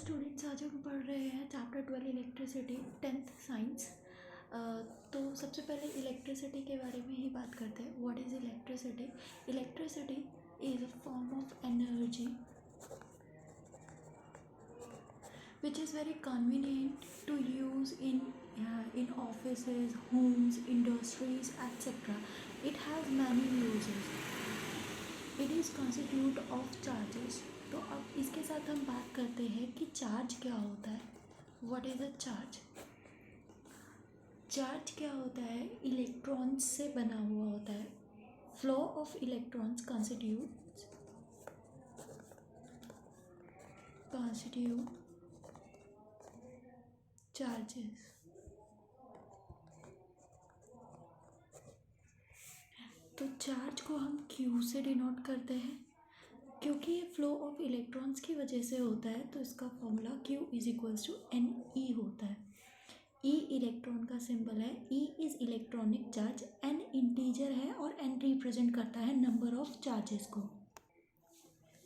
Students आज हम पढ़ रहे हैं चैप्टर 12 इलेक्ट्रिसिटी 10th साइंस। तो सबसे पहले इलेक्ट्रिसिटी के बारे में ही बात करते हैं। What is electricity? Electricity is a form of energy which is very convenient to use in offices, homes, industries, etc. It has many uses. It is constitute of charges. तो अब इसके साथ हम बात करते हैं कि चार्ज क्या होता है। What is a charge? Charge क्या होता है? इलेक्ट्रॉन्स से बना हुआ होता है। Flow of electrons constitute charges. तो चार्ज को हम Q से डिनोट करते हैं क्योंकि ये फ्लो ऑफ इलेक्ट्रॉन्स की वजह से होता है, तो इसका formula Q is equals to NE होता है। E इलेक्ट्रॉन का सिंबल है, E is electronic charge, N integer है और N रिप्रेजेंट करता है नंबर ऑफ चार्जेस को।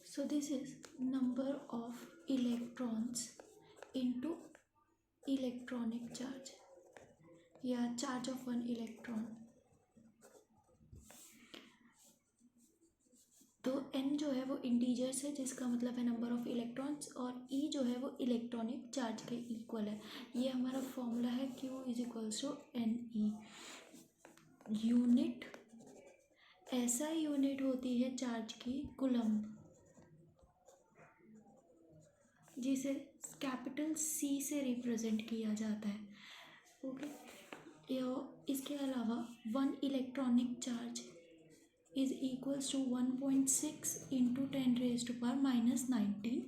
सो this is number of electrons into electronic charge या चार्ज ऑफ वन इलेक्ट्रॉन। तो N जो है वो इंटीजर्स है जिसका मतलब है नंबर ऑफ इलेक्ट्रॉन्स, और E जो है वो इलेक्ट्रॉनिक चार्ज के इक्वल है। ये हमारा फॉर्मूला है Q is equals to NE। Unit, ऐसा यूनिट होती है चार्ज की कूलम्ब, जिसे कैपिटल C से रिप्रेजेंट किया जाता है। ओके, इसके अलावा one electronic charge is equals to 1.6 into 10⁻⁻19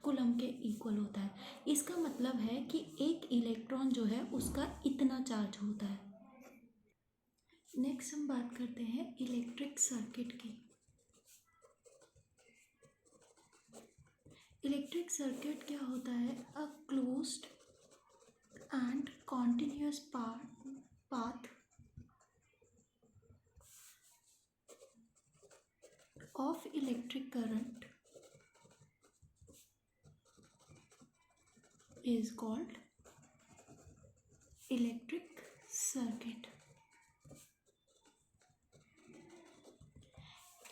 coulomb के इक्वल होता है। इसका मतलब है कि एक इलेक्ट्रॉन जो है उसका इतना चार्ज होता है। नेक्स्ट हम बात करते हैं इलेक्ट्रिक सर्किट की। इलेक्ट्रिक सर्किट क्या होता है? A closed end continuous path of electric current is called electric circuit.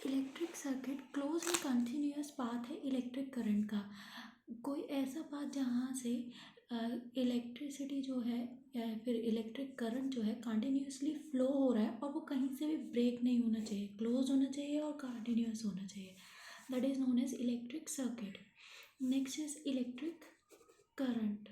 Electric circuit close and continuous path है इलेक्ट्रिक करंट का। कोई ऐसा पाथ जहाँ से इलेक्ट्रिसिटी जो है या फिर इलेक्ट्रिक करंट जो है कंटिन्यूअसली फ्लो हो रहा है और वो कहीं से भी ब्रेक नहीं होना चाहिए, क्लोज होना चाहिए और कंटिन्यूअस होना चाहिए। That is known as electric circuit. Next is electric current.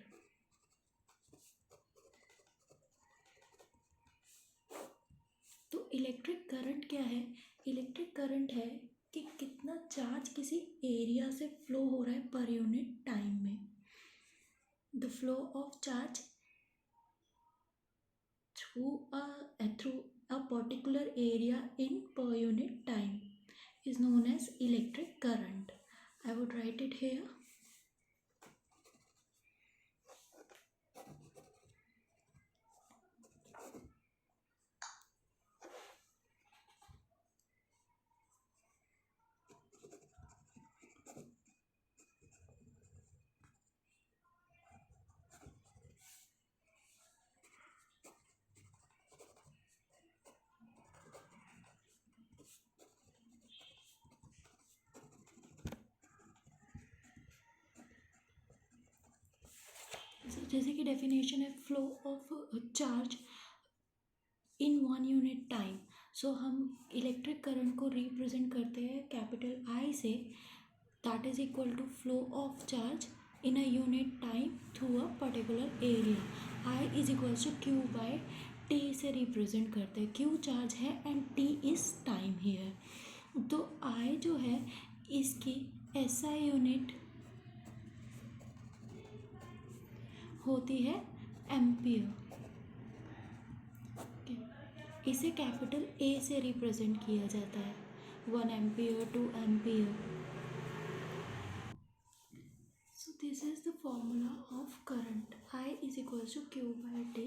तो इलेक्ट्रिक करंट क्या है? इलेक्ट्रिक करंट है कि कितना चार्ज किसी एरिया से फ्लो हो रहा है पर यूनिट टाइम में। The flow of charge through a particular area in per unit time is known as electric current. I would write it here. जैसे कि डेफिनेशन है flow of charge in one unit time. So हम electric current को represent करते हैं capital I से, that is equal to flow of charge in a unit time through a particular area. I is equals to Q by T से represent करते हैं। Q charge है and T is time here. तो I जो है इसकी SI unit होती है एम्पियर। इसे कैपिटल A से रिप्रेजेंट किया जाता है, 1 ampere, 2 ampere. So this is the formula of current. I is equals to Q by T।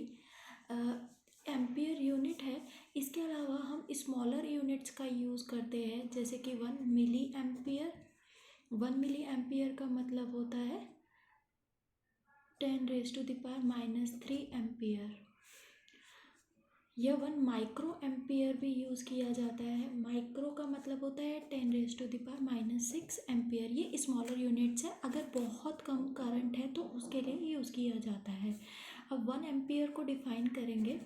Ampere unit है। इसके अलावा हम स्मॉलर यूनिट्स का यूज़ करते हैं, जैसे कि 1 मिली एम्पियर। 1 मिली एम्पियर का मतलब होता है 10⁻³ एम्पियर। यह 1 माइक्रो एम्पियर भी यूज़ किया जाता है। माइक्रो का मतलब होता है 10⁻⁻6 एम्पियर। ये स्मॉलर यूनिट्स है। अगर बहुत कम करंट है तो उसके लिए यूज़ किया जाता है। अब 1 एम्पियर को डिफाइन करेंगे।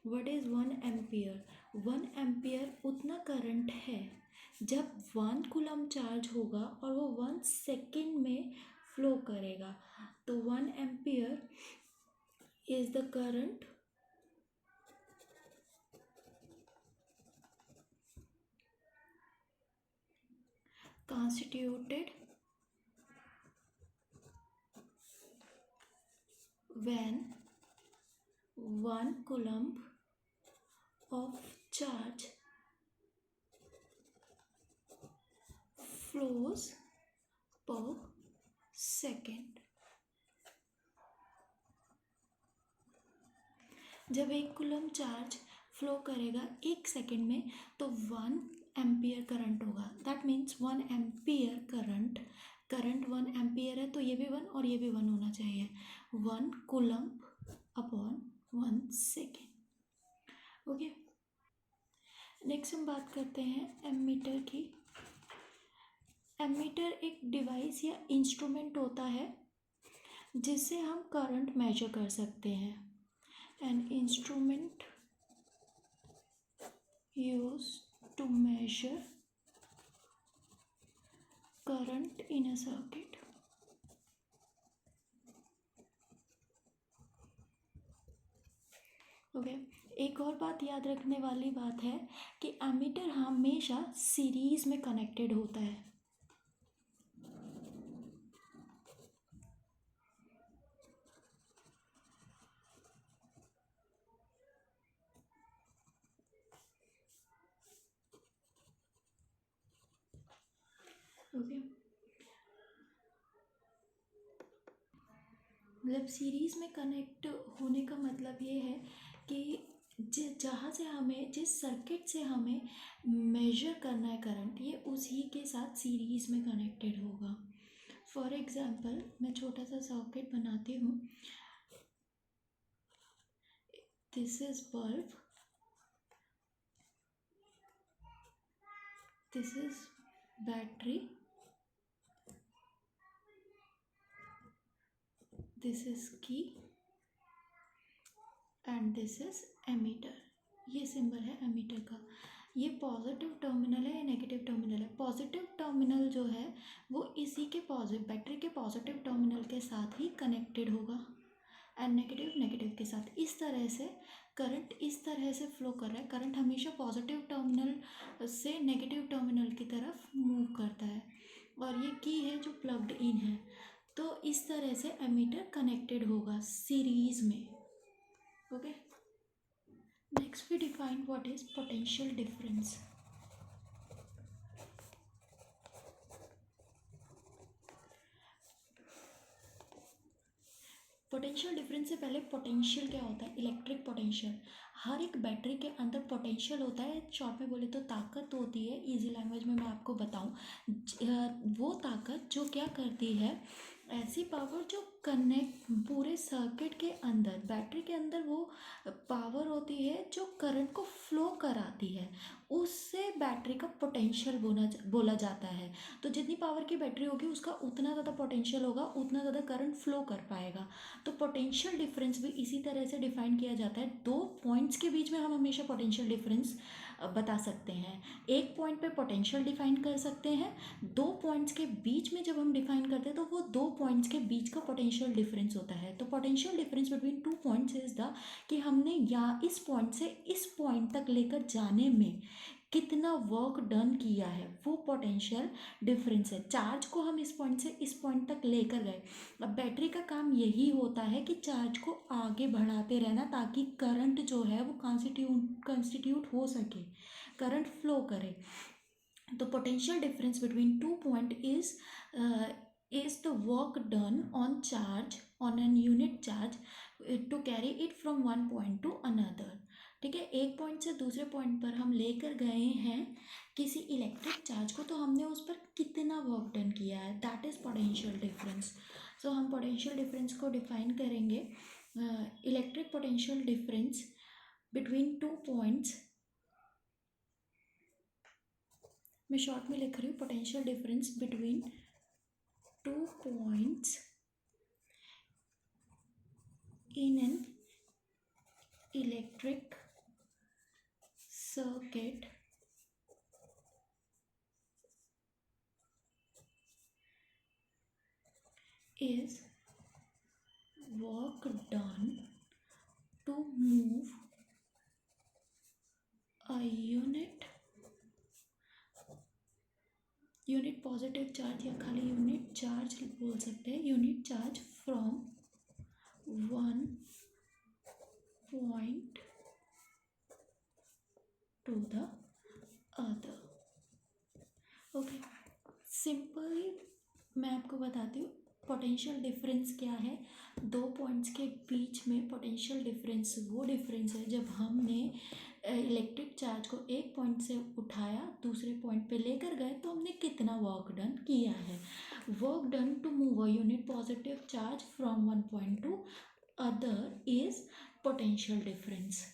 What is 1 ampere? 1 एम्पियर उतना करंट है जब 1 कूलम चार्ज होगा और वो 1 सेकेंड में फ्लो करेगा। तो 1 ampere is the current constituted when 1 coulomb of charge flows per second। जब 1 कूलम चार्ज फ्लो करेगा 1 सेकेंड में तो 1 एम्पियर करंट होगा। That means 1 ampere current 1 ampere है तो ये भी 1 और ये भी 1 होना चाहिए। 1 coulomb upon 1 second. Okay, next हम बात करते हैं एमीटर की। एमीटर एक डिवाइस या इंस्ट्रूमेंट होता है जिससे हम करंट मेजर कर सकते हैं। An instrument used to measure current in a circuit। Okay, एक और बात याद रखने वाली बात है कि एमीटर हमेशा सीरीज में कनेक्टेड होता है। ओके, मतलब सीरीज में कनेक्ट होने का मतलब ये है कि जहाँ से हमें जिस सर्किट से हमें मेजर करना है करंट, ये उसी के साथ सीरीज में कनेक्टेड होगा। फॉर एग्जांपल मैं छोटा सा सर्किट बनाती हूँ। This is bulb, this is battery, this is की एंड दिस इज एमीटर। ये सिंबल है एमीटर का। ये पॉजिटिव टर्मिनल है या नेगेटिव टर्मिनल है? पॉजिटिव टर्मिनल जो है वो इसी के बैटरी के पॉजिटिव टर्मिनल के साथ ही कनेक्टेड होगा एंड नेगेटिव के साथ। इस तरह से करंट इस तरह से फ्लो कर रहा है। करंट हमेशा पॉजिटिव टर्मिनल से नेगेटिव टर्मिनल की तरफ मूव करता है और ये की है जो प्लग्ड इन है। तो इस तरह से एमीटर कनेक्टेड होगा सीरीज में। Okay, next we define what is potential difference. Potential difference से पहले पोटेंशियल क्या होता है? Electric potential. हर एक बैटरी के अंदर पोटेंशियल होता है। शॉर्ट में बोले तो ताकत होती है। इजी लैंग्वेज में मैं आपको बताऊं, वो ताकत जो क्या करती है, ऐसी पावर जो कनेक्ट पूरे सर्किट के अंदर, बैटरी के अंदर वो पावर होती है जो करंट को फ्लो कराती है, उससे बैटरी का पोटेंशियल बोला जाता है। तो जितनी पावर की बैटरी होगी उसका उतना ज़्यादा पोटेंशियल होगा, उतना ज़्यादा करंट फ्लो कर पाएगा। तो पोटेंशियल डिफरेंस भी इसी तरह से डिफाइन किया जाता है। 2 पॉइंट्स के बीच में हम हमेशा पोटेंशियल डिफरेंस बता सकते हैं। एक पॉइंट पे पोटेंशियल डिफाइन कर सकते हैं। 2 पॉइंट्स के बीच में जब हम डिफाइन करते हैं तो वो 2 पॉइंट्स के बीच का पोटेंशियल डिफरेंस होता है। तो potential difference between 2 points is the कि हमने या इस पॉइंट से इस पॉइंट तक लेकर जाने में कितना वर्क डन किया है, वो पोटेंशियल डिफरेंस है। चार्ज को हम इस पॉइंट से इस पॉइंट तक लेकर गए। अब बैटरी का काम यही होता है कि चार्ज को आगे बढ़ाते रहना ताकि करंट जो है वो कंस्टिट्यूट हो सके, करंट फ्लो करे। तो potential difference between 2 point is the work done on charge on an unit charge to carry it from one point to another। ठीक है, एक पॉइंट से दूसरे पॉइंट पर हम लेकर गए हैं किसी इलेक्ट्रिक चार्ज को, तो हमने उस पर कितना वर्क डन किया है, दैट इज पोटेंशियल डिफरेंस। सो हम पोटेंशियल डिफरेंस को डिफाइन करेंगे, electric potential difference between two points, मैं शॉर्ट में लिख रही हूँ, potential difference between two points in an electric circuit is work done to move a unit positive charge या खाली यूनिट चार्ज बोल सकते हैं, unit charge from one point to the other. Okay, simply मैं आपको बताती हूँ पोटेंशियल डिफरेंस क्या है। दो पॉइंट्स के बीच में पोटेंशियल डिफरेंस वो डिफरेंस है जब हमने इलेक्ट्रिक चार्ज को एक पॉइंट से उठाया दूसरे पॉइंट पे लेकर गए तो हमने कितना वर्क डन किया है। Work done to move a unit positive charge from one point to other is potential difference.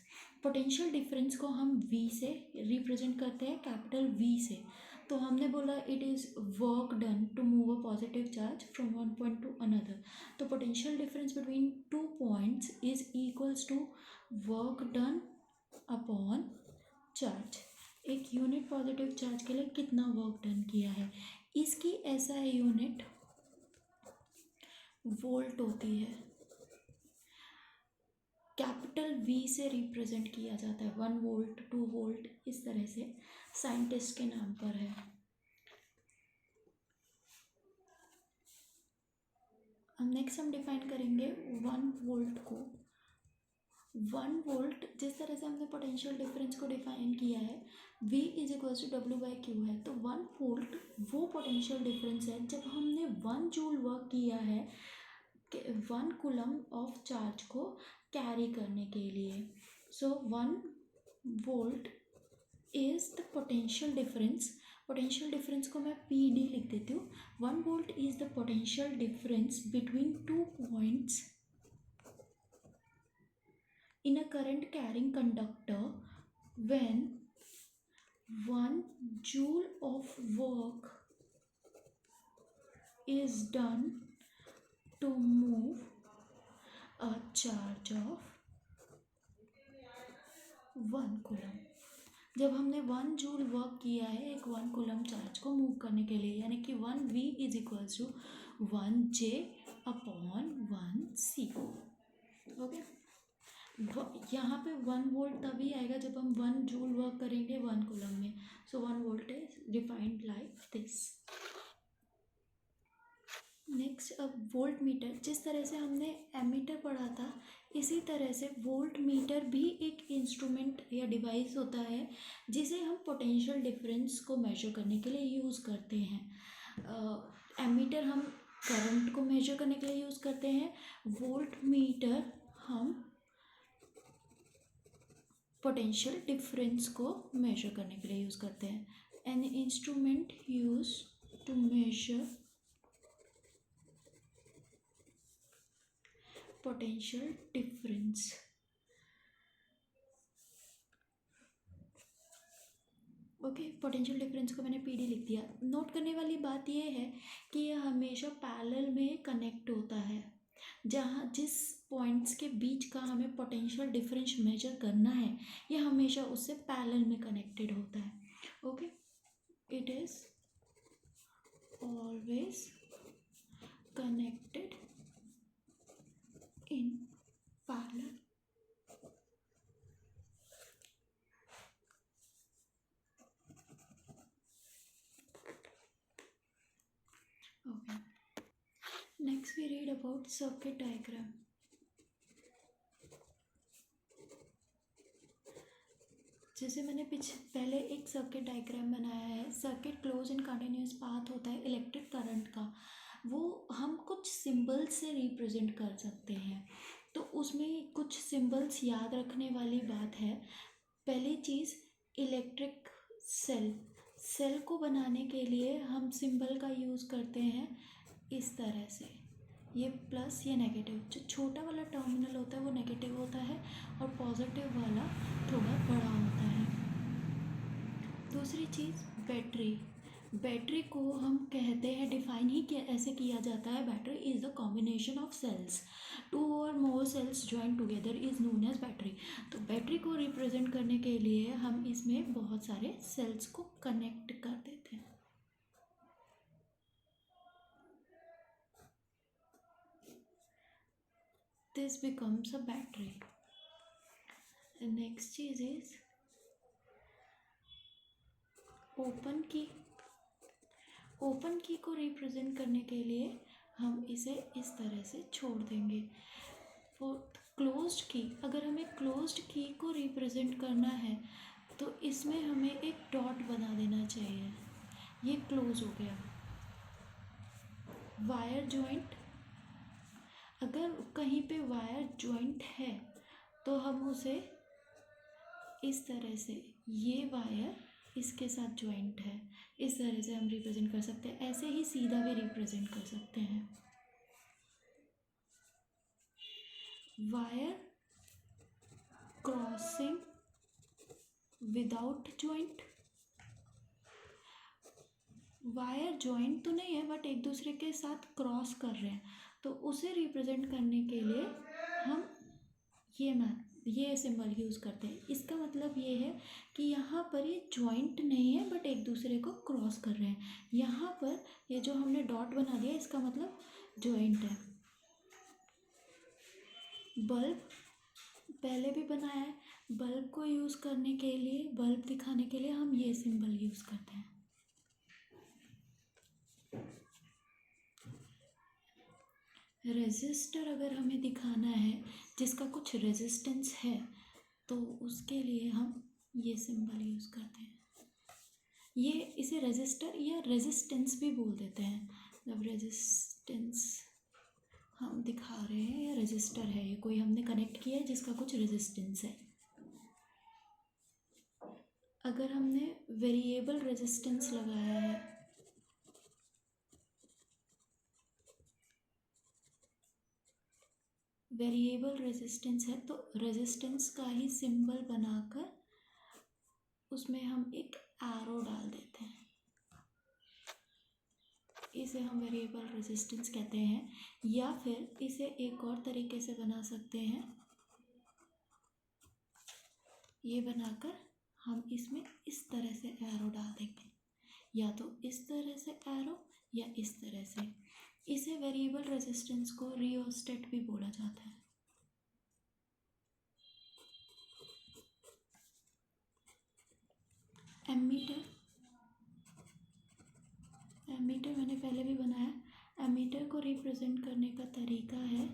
Potential difference को हम V से रिप्रेजेंट करते हैं, कैपिटल V से। तो हमने बोला it is work done to move a positive charge from one point to another. तो potential difference between two points is equals to work done upon charge. एक यूनिट पॉजिटिव चार्ज के लिए कितना work done किया है, इसकी SI unit volt होती है, कैपिटल V से रिप्रेजेंट किया जाता है, 1 वोल्ट 2 वोल्ट इस तरह से साइंटिस्ट के नाम पर है। हम नेक्स्ट हम डिफाइन करेंगे 1 वोल्ट को। 1 वोल्ट जिस तरह से हमने पोटेंशियल डिफरेंस को डिफाइन किया है, V is equals to W/Q है। तो 1 वोल्ट वो पोटेंशियल डिफरेंस है जब हमने 1 जूल वर्क किया है 1 कूलम ऑफ चार्ज को कैरी करने के लिए। सो 1 volt is the potential difference. Potential difference को मैं PD लिख देती हूँ। 1 volt is the potential difference between two points in a current carrying conductor when 1 joule of work is done to move a charge of 1 coulomb। जब हमने 1 joule work किया है एक 1 कूलम चार्ज को मूव करने के लिए, यानी कि 1V is equals to 1J upon 1C। Okay, यहाँ पे 1 वोल्ट तभी आएगा जब हम 1 जूल वर्क करेंगे 1 कूलम में। सो 1 volt is defined like this. Next, अब वोल्ट मीटर, जिस तरह से हमने एमीटर पढ़ा था इसी तरह से वोल्ट मीटर भी एक इंस्ट्रूमेंट या डिवाइस होता है जिसे हम पोटेंशियल डिफरेंस को मेजर करने के लिए यूज़ करते हैं। एमीटर हम करंट को मेजर करने के लिए यूज़ करते हैं, वोल्ट मीटर हम पोटेंशियल डिफरेंस को मेजर करने के लिए यूज़ करते हैं। An instrument use to measure potential difference. Okay, potential difference को मैंने PD लिख दिया। नोट करने वाली बात यह है कि यह हमेशा पैरेलल में कनेक्ट होता है, जहाँ जिस पॉइंट्स के बीच का हमें पोटेंशियल डिफरेंस मेजर करना है यह हमेशा उससे पैरेलल में कनेक्टेड होता है। Okay, it is always connected in parallel. Okay, next we read about circuit diagram. जैसे मैंने पहले एक सर्किट डायग्राम बनाया है, circuit close and continuous path होता है इलेक्ट्रिक करंट का, वो हम कुछ सिंबल्स से रिप्रेजेंट कर सकते हैं। तो उसमें कुछ सिंबल्स याद रखने वाली बात है। पहली चीज़, इलेक्ट्रिक सेल को बनाने के लिए हम सिंबल का यूज़ करते हैं इस तरह से, ये प्लस ये नेगेटिव, जो छोटा वाला टर्मिनल होता है वो नेगेटिव होता है और पॉजिटिव वाला थोड़ा बड़ा होता है। दूसरी चीज़ बैटरी। बैटरी को हम कहते हैं, डिफाइन ही ऐसे किया जाता है, battery is the combination of cells, two और more cells join together is known as battery. तो बैटरी को रिप्रेजेंट करने के लिए हम इसमें बहुत सारे सेल्स को कनेक्ट कर देते हैं। This becomes a battery. The next cheese is open की। ओपन की को रिप्रेजेंट करने के लिए हम इसे इस तरह से छोड़ देंगे। फोर्थ क्लोज्ड की, अगर हमें क्लोज्ड की को रिप्रेजेंट करना है तो इसमें हमें एक डॉट बना देना चाहिए। ये क्लोज हो गया। वायर जॉइंट, अगर कहीं पे वायर जॉइंट है तो हम उसे इस तरह से, ये वायर इसके साथ जॉइंट है, इस तरह से हम रिप्रेजेंट कर सकते हैं। ऐसे ही सीधा भी रिप्रेजेंट कर सकते हैं। Wire crossing without joint, wire joint तो नहीं है बट एक दूसरे के साथ क्रॉस कर रहे हैं, तो उसे रिप्रेजेंट करने के लिए हम ये सिंबल यूज़ करते हैं। इसका मतलब ये है कि यहाँ पर ये जॉइंट नहीं है बट एक दूसरे को क्रॉस कर रहे हैं। यहाँ पर ये जो हमने डॉट बना दिया इसका मतलब जॉइंट है। बल्ब पहले भी बनाया है, बल्ब को यूज़ करने के लिए, बल्ब दिखाने के लिए हम ये सिंबल यूज़ करते हैं। रेजिस्टर अगर हमें दिखाना है जिसका कुछ रेजिस्टेंस है तो उसके लिए हम ये सिंबल यूज़ करते हैं। ये इसे रेजिस्टर या रेजिस्टेंस भी बोल देते हैं। जब रेजिस्टेंस हम दिखा रहे हैं या रेजिस्टर है, ये कोई हमने कनेक्ट किया है जिसका कुछ रेजिस्टेंस है। अगर हमने वेरिएबल रेजिस्टेंस लगाया है, वेरिएबल रेजिस्टेंस है तो रेजिस्टेंस का ही सिंबल बनाकर उसमें हम एक एरो डाल देते हैं। इसे हम वेरिएबल रेजिस्टेंस कहते हैं। या फिर इसे एक और तरीके से बना सकते हैं, ये बनाकर हम इसमें इस तरह से एरो डाल देंगे, या तो इस तरह से एरो या इस तरह से। इसे वेरिएबल रेजिस्टेंस को रियोस्टेट भी बोला जाता है। एमीटर, एमीटर मैंने पहले भी बनाया। एमीटर को रिप्रेजेंट करने का तरीका है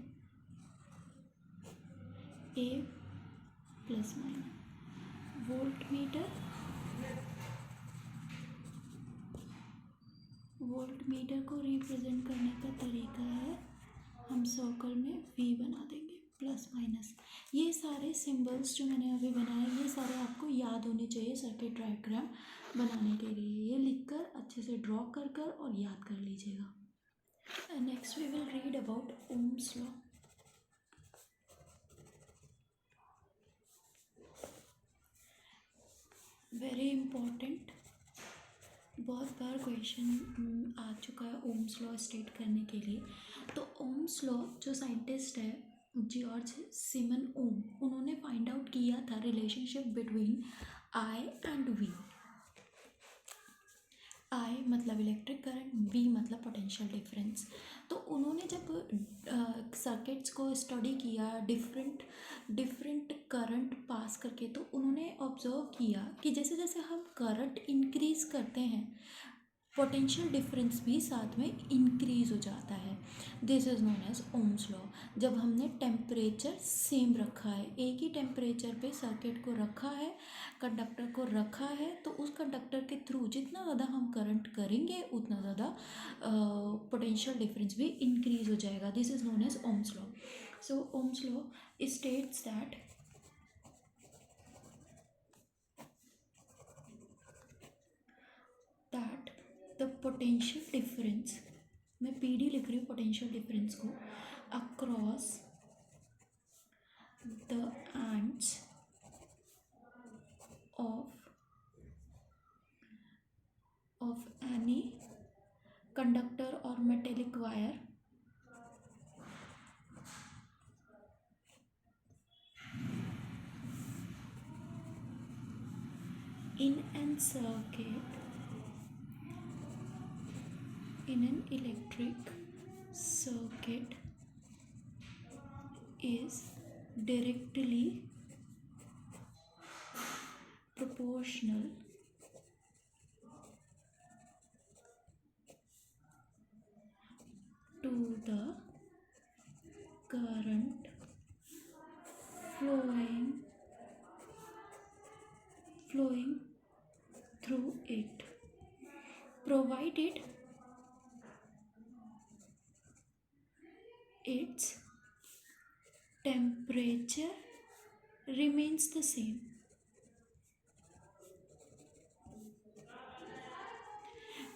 a plus minus. Voltmeter, voltmeter को रिप्रेजेंट करने का तरीका है, हम सर्कल में वी बना देंगे, प्लस माइनस। ये सारे सिंबल्स जो मैंने अभी बनाए ये सारे आपको याद होने चाहिए सर्किट डायग्राम बनाने के लिए। ये लिखकर अच्छे से ड्रॉ कर कर और याद कर लीजिएगा। Next we will read about Ohm's law. Very important, बहुत बार क्वेश्चन आ चुका है ओम्स लॉ स्टेट करने के लिए। तो ओम्स लॉ जो साइंटिस्ट है जॉर्ज सिमन ओम, उन्होंने फाइंड आउट किया था relationship between I and V. I मतलब इलेक्ट्रिक करंट, वी मतलब पोटेंशियल डिफरेंस। तो उन्होंने जब सर्किट्स को स्टडी किया डिफरेंट करंट पास करके, तो उन्होंने ऑब्जर्व किया कि जैसे जैसे हम करंट इंक्रीज़ करते हैं पोटेंशियल डिफरेंस भी साथ में इंक्रीज़ हो जाता है। This is known as Ohm's law. जब हमने टेम्परेचर सेम रखा है, एक ही टेम्परेचर पे सर्किट को रखा है, कंडक्टर को रखा है, तो उस कंडक्टर के थ्रू जितना ज़्यादा हम करंट करेंगे उतना ज़्यादा पोटेंशियल डिफरेंस भी इंक्रीज़ हो जाएगा। This is known as Ohm's law. So Ohm's law states that the potential difference मैं PD लिख रही हूँ पोटेंशियल डिफरेंस को, across the ends of any conductor or metallic wire in an circuit, in an electric circuit is directly proportional to the current flowing through it, provided its temperature remains the same.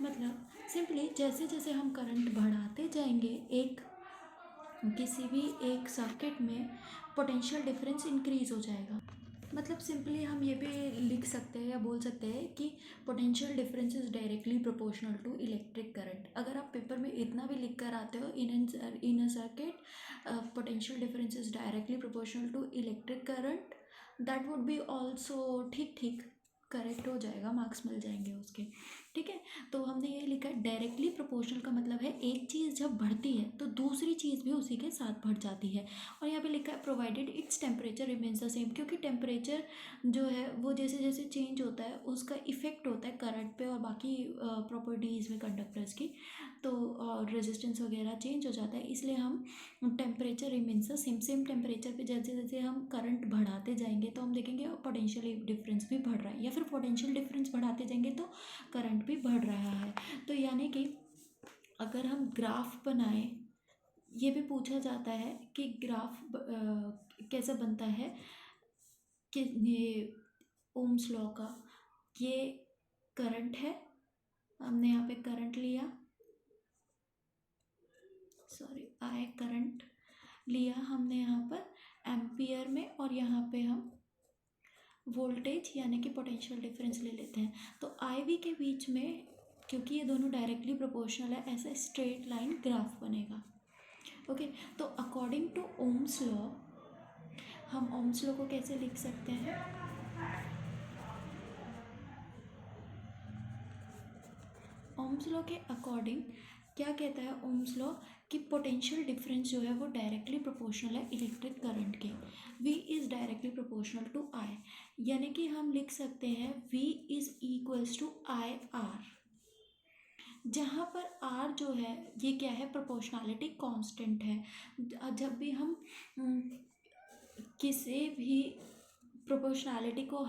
मतलब simply जैसे जैसे हम current बढ़ाते जाएंगे किसी भी एक circuit में पोटेंशियल डिफरेंस इंक्रीज हो जाएगा। मतलब सिंपली हम ये भी लिख सकते हैं या बोल सकते हैं कि potential difference is directly proportional to electric current. अगर आप पेपर में इतना भी लिख कर आते हो in a circuit potential difference is directly proportional to electric current, that would be also ठीक करेक्ट हो जाएगा, मार्क्स मिल जाएंगे उसके। ठीक है, तो हमने ये लिखा डायरेक्टली प्रोपोर्शनल का मतलब है एक चीज़ जब बढ़ती है तो दूसरी चीज़ भी उसी के साथ बढ़ जाती है। और यहाँ पे लिखा है provided its temperature remains the same, क्योंकि टेम्परेचर जो है वो जैसे जैसे चेंज होता है उसका इफेक्ट होता है करंट पे और बाकी प्रॉपर्टीज़ में कंडक्टर्स की, तो रेजिस्टेंस वगैरह चेंज हो जाता है। इसलिए हम temperature remains the same temperature पे जैसे जैसे हम करंट बढ़ाते जाएंगे तो हम देखेंगे पोटेंशियल डिफरेंस भी बढ़ रहा है, या फिर पोटेंशियल डिफरेंस बढ़ाते जाएंगे तो करंट भी बढ़ रहा है। तो यानी कि अगर हम ग्राफ बनाएं, ये भी पूछा जाता है कि ग्राफ कैसे बनता है, कि ये ओम्स लॉ का, ये करंट है, हमने यहाँ पे करंट लिया, आई करंट लिया हमने यहाँ पर एम्पियर में, और यहाँ पे हम वोल्टेज यानी कि पोटेंशियल डिफरेंस ले लेते हैं। तो आई वी के बीच में, क्योंकि ये दोनों डायरेक्टली प्रोपोर्शनल है, ऐसा स्ट्रेट लाइन ग्राफ बनेगा। ओके, तो अकॉर्डिंग टू ओम्स लॉ, हम ओम्स लॉ को कैसे लिख सकते हैं? ओम्स लॉ के अकॉर्डिंग क्या कहता है ओम्स लॉ, कि पोटेंशियल डिफरेंस जो है वो डायरेक्टली प्रोपोर्शनल है इलेक्ट्रिक करंट के। V is directly proportional to I, यानी कि हम लिख सकते हैं V is equals to I R, जहाँ पर R जो है ये क्या है, प्रोपोर्शनैलिटी कांस्टेंट है। जब भी हम किसी भी प्रोपोर्शनैलिटी को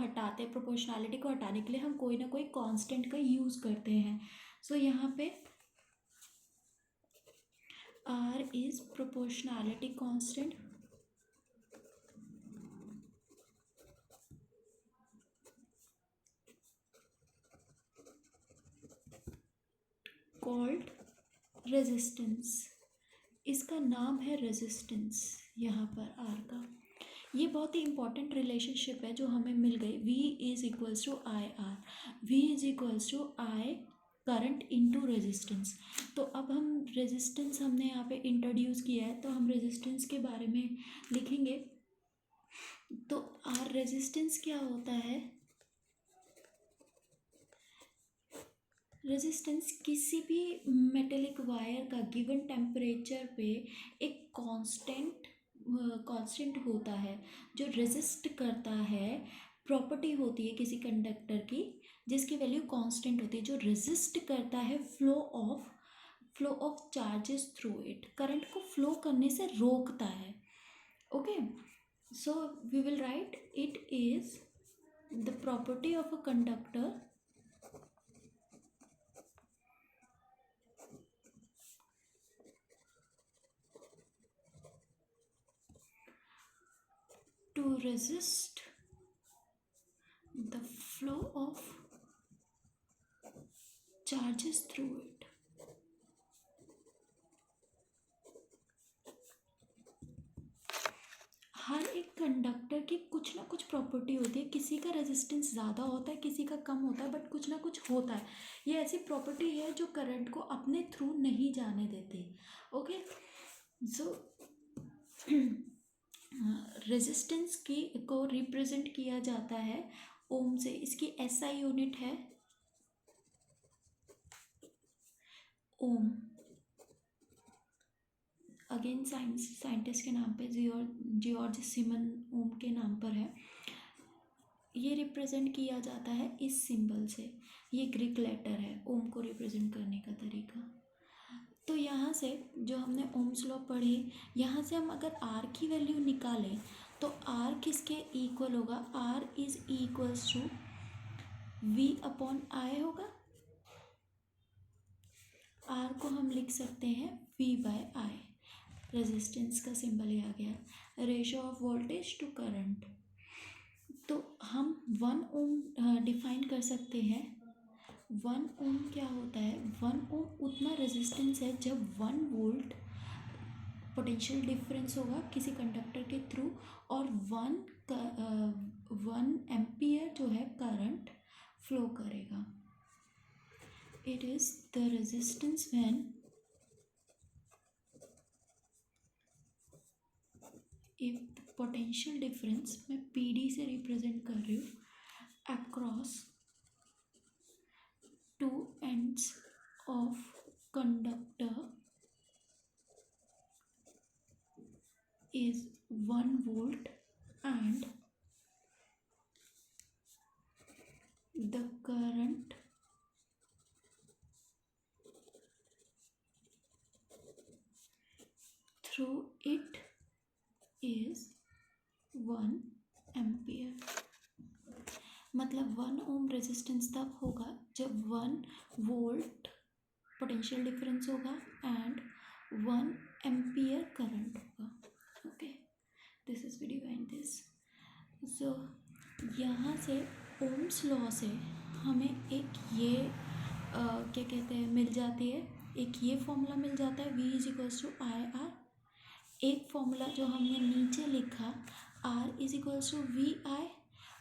हटाने के लिए हम कोई ना कोई कांस्टेंट का यूज़ करते हैं। सो यहाँ पे R is proportionality constant called resistance, इसका नाम है रेजिस्टेंस यहाँ पर R का। ये बहुत ही इंपॉर्टेंट रिलेशनशिप है जो हमें मिल गई, V is equals to I R, V is equals to I current into resistance. तो अब हम रेजिस्टेंस हमने यहाँ पे इंट्रोड्यूस किया है, तो हम रेजिस्टेंस के बारे में लिखेंगे। तो आर रेजिस्टेंस क्या होता है? रेजिस्टेंस किसी भी मेटेलिक वायर का गिवन टेम्परेचर पे एक कांस्टेंट होता है जो रेजिस्ट करता है, प्रॉपर्टी होती है किसी कंडक्टर की जिसकी वैल्यू कांस्टेंट होती है, जो रेजिस्ट करता है flow of charges through it, current को फ्लो करने से रोकता है। Okay, so we will write it is the property of a conductor to resist the flow of charges through it. Conductor की कुछ ना कुछ प्रॉपर्टी होती है, किसी का रेजिस्टेंस ज़्यादा होता है, किसी का कम होता है, बट कुछ ना कुछ होता है। ये ऐसी प्रॉपर्टी है जो करंट को अपने थ्रू नहीं जाने देती। ओके, सो रेजिस्टेंस की को रिप्रेजेंट किया जाता है ओम से। इसकी एसआई यूनिट है ओम। अगेन साइंटिस्ट के नाम पे जॉर्ज सिमन ओम के नाम पर है। ये रिप्रेजेंट किया जाता है इस सिंबल से। ये ग्रीक लेटर है ओम को रिप्रेजेंट करने का तरीका। तो यहाँ से जो हमने ओम्स लॉ पढ़े, यहाँ से हम अगर आर की वैल्यू निकालें तो आर किसके इक्वल होगा? R is equals to V upon I होगा। आर को हम लिख सकते हैं वी बाय आई। रेजिस्टेंस का सिंबल ये आ गया। Ratio of voltage to current, तो हम 1 ओम डिफाइन कर सकते हैं। 1 ओम क्या होता है? 1 ओम उतना रेजिस्टेंस है जब 1 वोल्ट पोटेंशियल डिफरेंस होगा किसी कंडक्टर के थ्रू, और 1 एम्पियर जो है करंट फ्लो करेगा। It is the resistance when if potential difference, मैं पीडी से रिप्रेजेंट कर रही हूँ, across two ends of conductor is 1 volt and the current through it is 1 ampere. मतलब 1 ओम रेजिस्टेंस तब होगा जब 1 वोल्ट पोटेंशियल डिफरेंस होगा एंड 1 एम्पियर करंट होगा। Okay, this is V divide this. So यहाँ से ओम्स लॉ से हमें एक ये क्या कहते हैं मिल जाती है, एक ये फॉर्मूला मिल जाता है V is equals to I R. एक फॉर्मूला जो हमने नीचे लिखा R is equals to V I,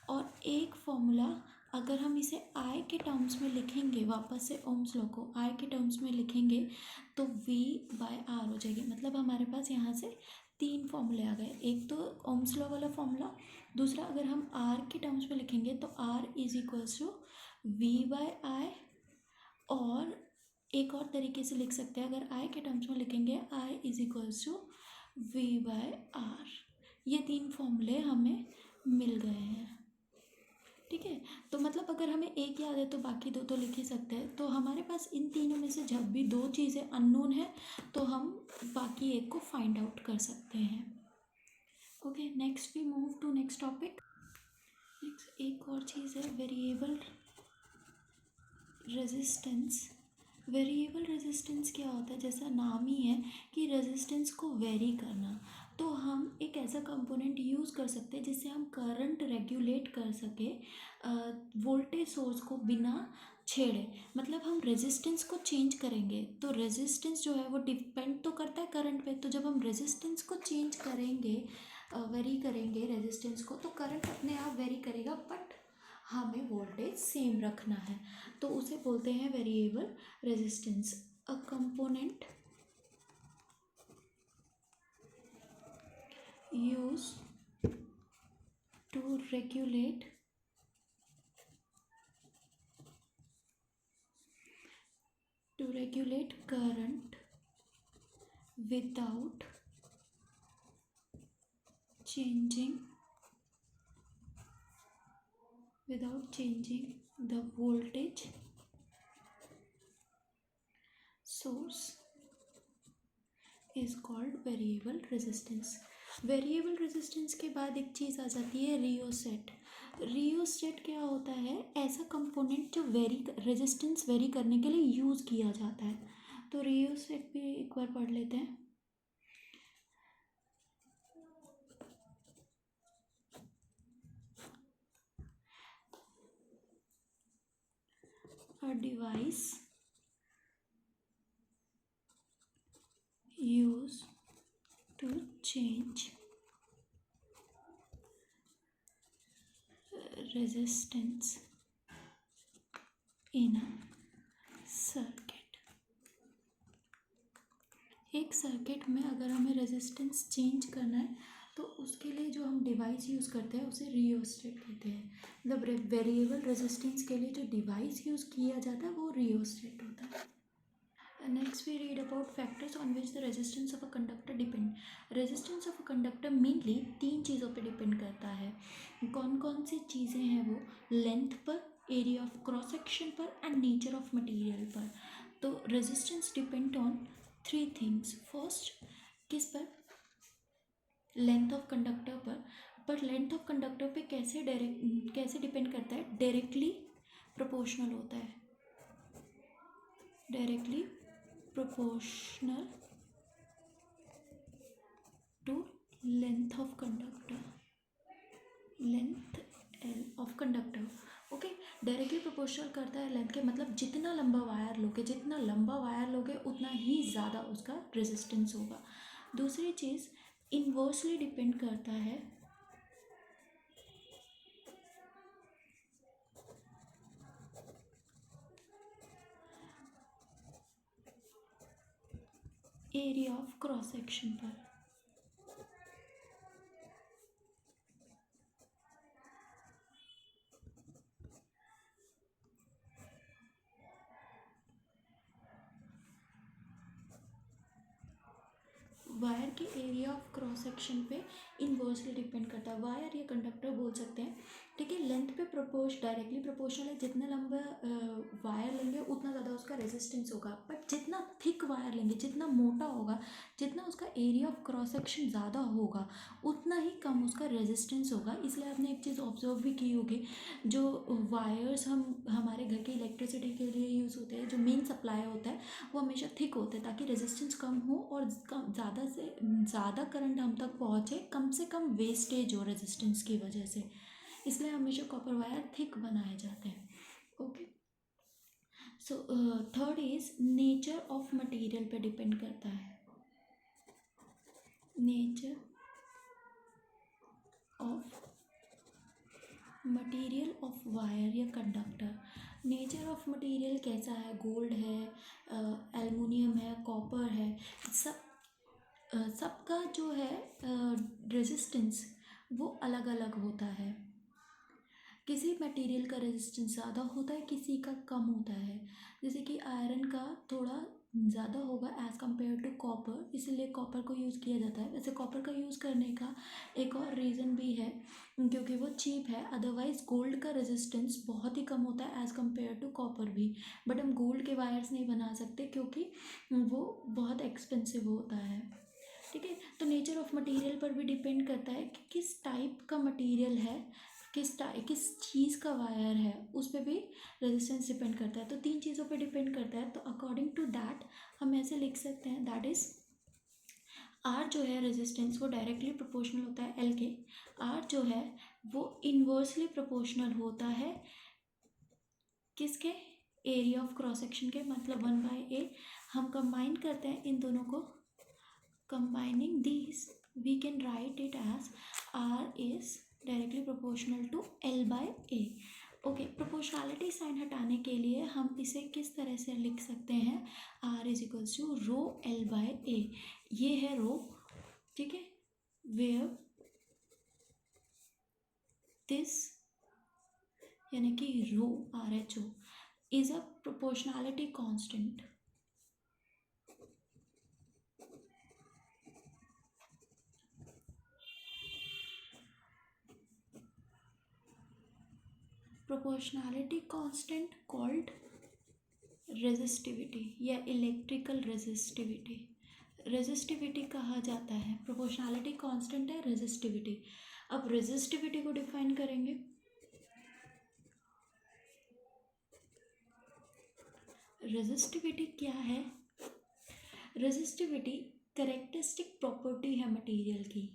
और एक फॉर्मूला अगर हम इसे I के टर्म्स में लिखेंगे, वापस से ओम्स लॉ को I के टर्म्स में लिखेंगे तो V बाय R हो जाएगी। मतलब हमारे पास यहाँ से 3 फॉर्मूले आ गए। एक तो ओम्स लॉ वाला फॉर्मूला, दूसरा अगर हम R के टर्म्स में लिखेंगे तो R is equals to V by I, और एक और तरीके से लिख सकते हैं, अगर I के टर्म्स में लिखेंगे I is equals to V by R। ये 3 फॉर्मूले हमें मिल गए हैं। ठीक है, तो मतलब अगर हमें एक याद है तो बाकी 2 तो लिख ही सकते हैं। तो हमारे पास इन तीनों में से जब भी 2 चीज़ें अननोन है तो हम बाकी एक को फाइंड आउट कर सकते हैं। Okay, next we move to next topic. नेक्स्ट एक और चीज़ है वेरिएबल रेजिस्टेंस। वेरिएबल रेजिस्टेंस क्या होता है? जैसा नाम ही है कि रेजिस्टेंस को वेरी करना। तो हम एक ऐसा कंपोनेंट यूज़ कर सकते हैं जिससे हम करंट रेगुलेट कर सके वोल्टेज सोर्स को बिना छेड़े। मतलब हम रेजिस्टेंस को चेंज करेंगे तो रेजिस्टेंस जो है वो डिपेंड तो करता है करंट पे। तो जब हम रेजिस्टेंस को चेंज करेंगे, वेरी करेंगे रेजिस्टेंस को, तो करंट अपने आप वेरी करेगा, बट हमें वोल्टेज सेम रखना है। तो उसे बोलते हैं variable resistance. A component used to regulate current without changing the voltage source is called variable resistance। Variable resistance के बाद एक चीज़ आ जाती है रियोसेट। रियोसेट क्या होता है? ऐसा कंपोनेंट जो रेजिस्टेंस वेरी करने के लिए यूज़ किया जाता है। तो रियोसेट भी एक बार पढ़ लेते हैं। A device used to change resistance in a circuit. एक सर्किट में अगर हमें रेजिस्टेंस चेंज करना है तो उसके लिए जो हम डिवाइस यूज़ करते हैं उसे रियोस्टेट कहते हैं. मतलब वेरिएबल रेजिस्टेंस के लिए जो डिवाइस यूज़ किया जाता है वो रियोस्टेट होता है. Next we read about factors on which the resistance of a conductor depend. Resistance of a conductor mainly 3 चीज़ों पे डिपेंड करता है. कौन कौन सी चीज़ें हैं वो? लेंथ पर, एरिया ऑफ क्रॉस सेक्शन पर एंड नेचर ऑफ मटेरियल पर. तो resistance depend on 3 things. First किस पर? लेंथ ऑफ कंडक्टर पर लेंथ ऑफ कंडक्टर पे कैसे डिपेंड करता है? डायरेक्टली प्रोपोर्शनल होता है. Directly proportional to length of conductor, length L of conductor. Okay, directly proportional करता है लेंथ के. मतलब जितना लंबा वायर लोगे उतना ही ज़्यादा उसका रेजिस्टेंस होगा. दूसरी चीज़ इन्वर्सली डिपेंड करता है एरिया ऑफ क्रॉस सेक्शन पर. वायर के एरिया ऑफ क्रॉस सेक्शन पे इन्वर्सली डिपेंड करता है. वायर या कंडक्टर बोल सकते हैं. ठीक है, लेंथ पे डायरेक्टली प्रोपोर्शनल है. जितना लंबा वायर लेंगे उतना ज़्यादा उसका रेजिस्टेंस होगा. बट जितना थिक वायर लेंगे, जितना मोटा होगा, जितना उसका एरिया ऑफ क्रॉस सेक्शन ज़्यादा होगा उतना ही कम उसका रेजिस्टेंस होगा. इसलिए आपने एक चीज़ ऑब्जर्व भी की होगी, जो वायर्स हमारे घर के इलेक्ट्रिसिटी के लिए यूज़ होते हैं, जो मेन सप्लाई होता है वो हमेशा थिक होते हैं ताकि रेजिस्टेंस कम हो और ज़्यादा से ज़्यादा करंट हम तक पहुँचे, कम से कम वेस्टेज हो रेजिस्टेंस की वजह से. इसलिए हमेशा कॉपर वायर थिक बनाए जाते हैं. Okay, so third is nature of material पे डिपेंड करता है. Nature of material of wire या कंडक्टर. नेचर ऑफ मटेरियल कैसा है? गोल्ड है, एल्युमिनियम है, कॉपर है. सबका जो है रेजिस्टेंस वो अलग अलग होता है. किसी मटेरियल का रेजिस्टेंस ज़्यादा होता है, किसी का कम होता है. जैसे कि आयरन का थोड़ा ज़्यादा होगा एज़ कम्पेयर टू कॉपर, इसीलिए कॉपर को यूज़ किया जाता है. वैसे कॉपर का यूज़ करने का एक और रीज़न भी है क्योंकि वो चीप है. अदरवाइज़ गोल्ड का रेजिस्टेंस बहुत ही कम होता है एज़ कम्पेयर टू कॉपर भी. बट हम गोल्ड के वायर्स नहीं बना सकते क्योंकि वो बहुत एक्सपेंसिव होता है. ठीक है, तो नेचर ऑफ मटेरियल पर भी डिपेंड करता है कि किस टाइप का मटेरियल है, किस चीज़ का वायर है, उस पर भी रेजिस्टेंस डिपेंड करता है. तो 3 चीज़ों पे डिपेंड करता है. तो अकॉर्डिंग टू दैट हम ऐसे लिख सकते हैं, दैट इज़ आर जो है रेजिस्टेंस वो डायरेक्टली प्रोपोर्शनल होता है एल के. आर जो है वो इन्वर्सली प्रोपोर्शनल होता है किसके? एरिया ऑफ क्रॉस सेक्शन के. मतलब 1/a. हम कंबाइन करते हैं इन दोनों को. Combining these we can write it as R is directly proportional to L by A. Okay, proportionality sign हटाने के लिए हम इसे किस तरह से लिख सकते हैं? R is equals to rho L by A. ये है रो. ठीक है, वेयर दिस यानी कि रो RH is a proportionality constant. Proportionality constant called resistivity या इलेक्ट्रिकल रेजिस्टिविटी. रेजिस्टिविटी कहा जाता है. प्रोपोर्शनैलिटी कांस्टेंट है रेजिस्टिविटी. अब रेजिस्टिविटी को डिफाइन करेंगे. रेजिस्टिविटी क्या है? रेजिस्टिविटी कैरेक्टरिस्टिक प्रॉपर्टी है मटेरियल की.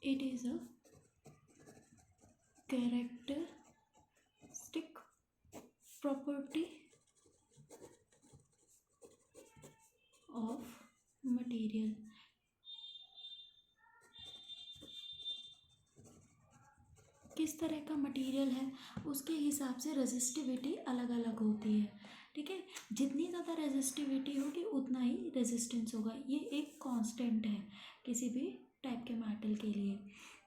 It is a characteristic property of material. किस तरह का मटेरियल है उसके हिसाब से रेजिस्टिविटी अलग अलग होती है। ठीक है, जितनी ज़्यादा रेजिस्टिविटी होगी उतना ही रेजिस्टेंस होगा। ये एक कांस्टेंट है किसी भी टाइप के मेटल के लिए।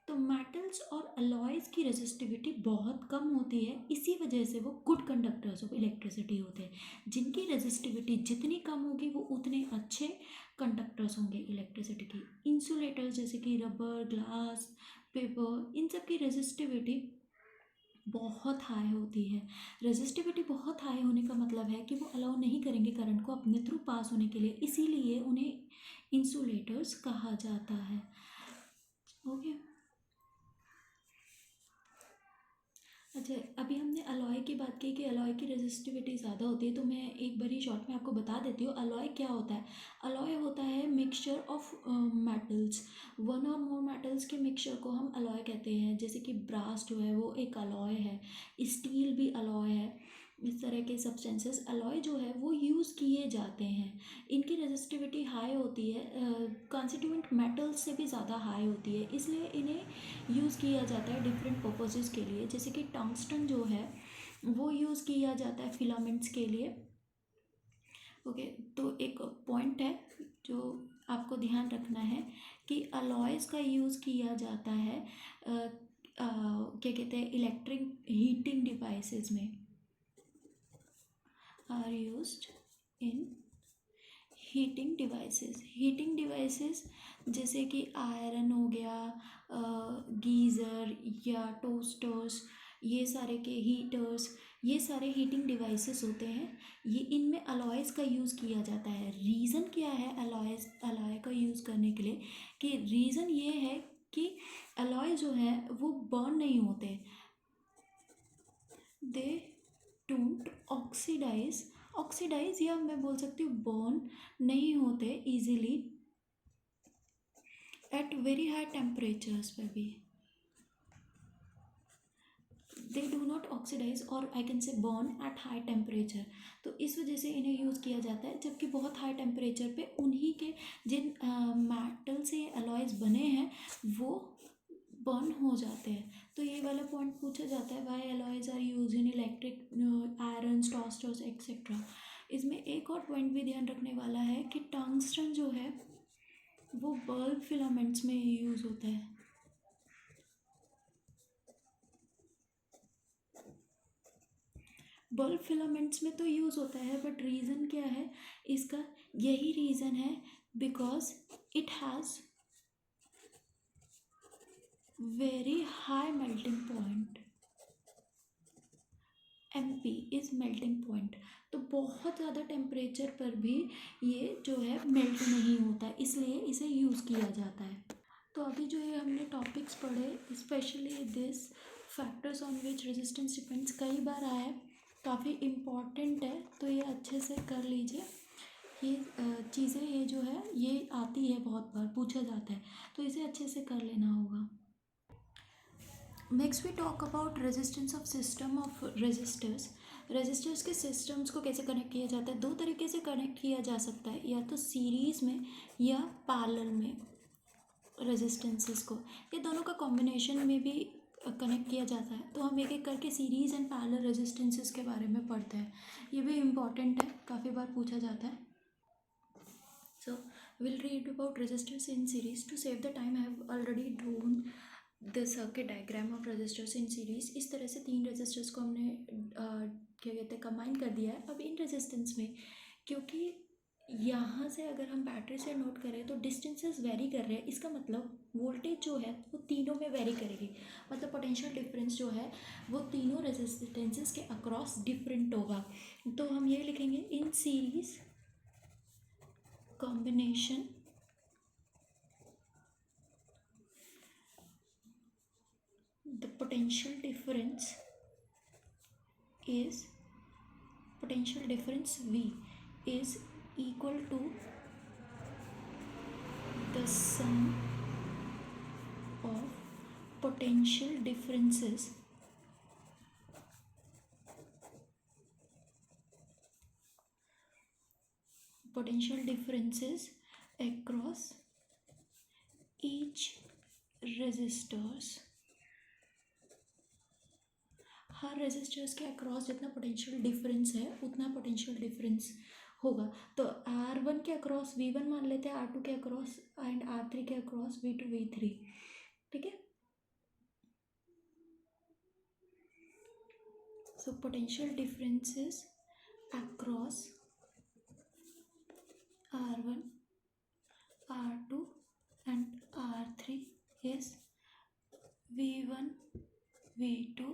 तो मेटल्स और अलॉयज़ की रेजिस्टिविटी बहुत कम होती है, इसी वजह से वो गुड कंडक्टर्स ऑफ इलेक्ट्रिसिटी होते हैं। जिनकी रेजिस्टिविटी जितनी कम होगी वो उतने अच्छे कंडक्टर्स होंगे इलेक्ट्रिसिटी की। इंसुलेटर्स जैसे कि रबर, ग्लास, पेपर, इन सब की रेजिस्टिविटी बहुत हाई होती है। रेजिस्टिविटी बहुत हाई होने का मतलब है कि वो अलाउ नहीं करेंगे करंट को अपने थ्रू पास होने के लिए, इसीलिए उन्हें इंसुलेटर्स कहा जाता है। ओके, अच्छा, अभी हमने अलॉय की बात की कि अलॉय की रेजिस्टिविटी ज़्यादा होती है, तो मैं एक बारी शॉर्ट में आपको बता देती हूँ अलॉय क्या होता है। अलॉय होता है मिक्सचर ऑफ मेटल्स, वन और मोर मेटल्स के मिक्सचर को हम अलॉय कहते हैं। जैसे कि ब्रास जो है वो एक अलॉय है, स्टील भी अलॉय है। इस तरह के सब्सटेंसेस अलॉय जो है वो यूज़ किए जाते हैं। इनकी रेजिस्टिविटी हाई होती है, कॉन्स्टिट्यूएंट मेटल्स से भी ज़्यादा हाई होती है, इसलिए इन्हें यूज़ किया जाता है डिफरेंट पर्पसेस के लिए। जैसे कि टंगस्टन जो है वो यूज़ किया जाता है फिलामेंट्स के लिए। ओके, तो एक पॉइंट है जो आपको ध्यान रखना है कि अलॉयज़ का यूज़ किया जाता है क्या कहते हैं, इलेक्ट्रिक हीटिंग डिवाइसेस में are used in heating devices जैसे कि आयरन हो गया, गीज़र या टोस्टर्स, ये सारे के हीटर्स, ये सारे हीटिंग डिवाइसेस होते हैं। ये इनमें अलॉयज़ का यूज़ किया जाता है। रीज़न क्या है अलॉय का यूज़ करने के लिए, कि रीज़न ये है कि अलॉय जो है वो बर्न नहीं होते, दे डोंट ऑक्सीडाइज या मैं बोल सकती हूँ बर्न नहीं होते easily at very high temperatures पे भी। दे डू नॉट ऑक्सीडाइज और I can say burn at high temperature. तो इस वजह से इन्हें यूज़ किया जाता है, जबकि बहुत हाई टेम्परेचर पे उन्हीं के जिन मेटल से अलॉयज़ बने हैं वो बर्न हो जाते हैं। तो ये वाला पॉइंट पूछा जाता है, why alloys are used in electric iron toasters etcetera. इसमें एक और पॉइंट भी ध्यान रखने वाला है कि टंगस्टन जो है वो बल्ब फिलामेंट्स में यूज़ होता है। बल्ब फिलामेंट्स में तो यूज़ होता है, बट रीज़न क्या है इसका, यही रीज़न है because it has very high melting point. MP is melting point. तो बहुत ज़्यादा टेम्परेचर पर भी ये जो है मेल्ट नहीं होता, इसलिए इसे यूज़ किया जाता है। तो अभी जो ये हमने टॉपिक्स पढ़े, specially this factors on which resistance depends, कई बार आया है, काफ़ी इम्पॉर्टेंट है, तो ये अच्छे से कर लीजिए। ये चीज़ें ये जो है ये आती है, बहुत बार पूछा जाता है, तो इसे अच्छे से कर लेना होगा। Next we talk about resistance of system of resistors. Resistors के सिस्टम्स को कैसे कनेक्ट किया जाता है, दो तरीके से कनेक्ट किया जा सकता है, या तो सीरीज़ में या पैरेलल में रेजिस्टेंसेस को, ये दोनों का कॉम्बिनेशन में भी कनेक्ट किया जाता है। तो हम एक एक करके सीरीज़ एंड पैरेलल रेजिस्टेंसेस के बारे में पढ़ते हैं, ये भी इम्पॉर्टेंट है, काफ़ी बार पूछा जाता है। So we'll read about resistors in series. To save the time, I have already drawn the circuit diagram of resistors in series. इस तरह से तीन resistors को हमने क्या कहते हैं कंबाइन कर दिया है। अब इन रेजिस्टेंस में, क्योंकि यहाँ से अगर हम बैटरी से नोट करें तो डिस्टेंसेस वेरी कर रहे हैं, इसका मतलब वोल्टेज जो है वो तीनों में वेरी करेगी, मतलब पोटेंशियल डिफरेंस जो है वो तीनों रेजिस्टेंसेस के अक्रॉस डिफरेंट होगा। तो हम ये लिखेंगे in series combination the potential difference V is equal to the sum of potential differences across each resistors her resistors के अक्रॉस जितना पोटेंशियल डिफरेंस है उतना पोटेंशियल डिफरेंस होगा। तो R1 के अक्रॉस V1 मान लेते हैं, R2 के अक्रॉस एंड R3 के अक्रॉस V2 V3, ठीक है। So potential differences across R1, R2 and R3 is V1, V2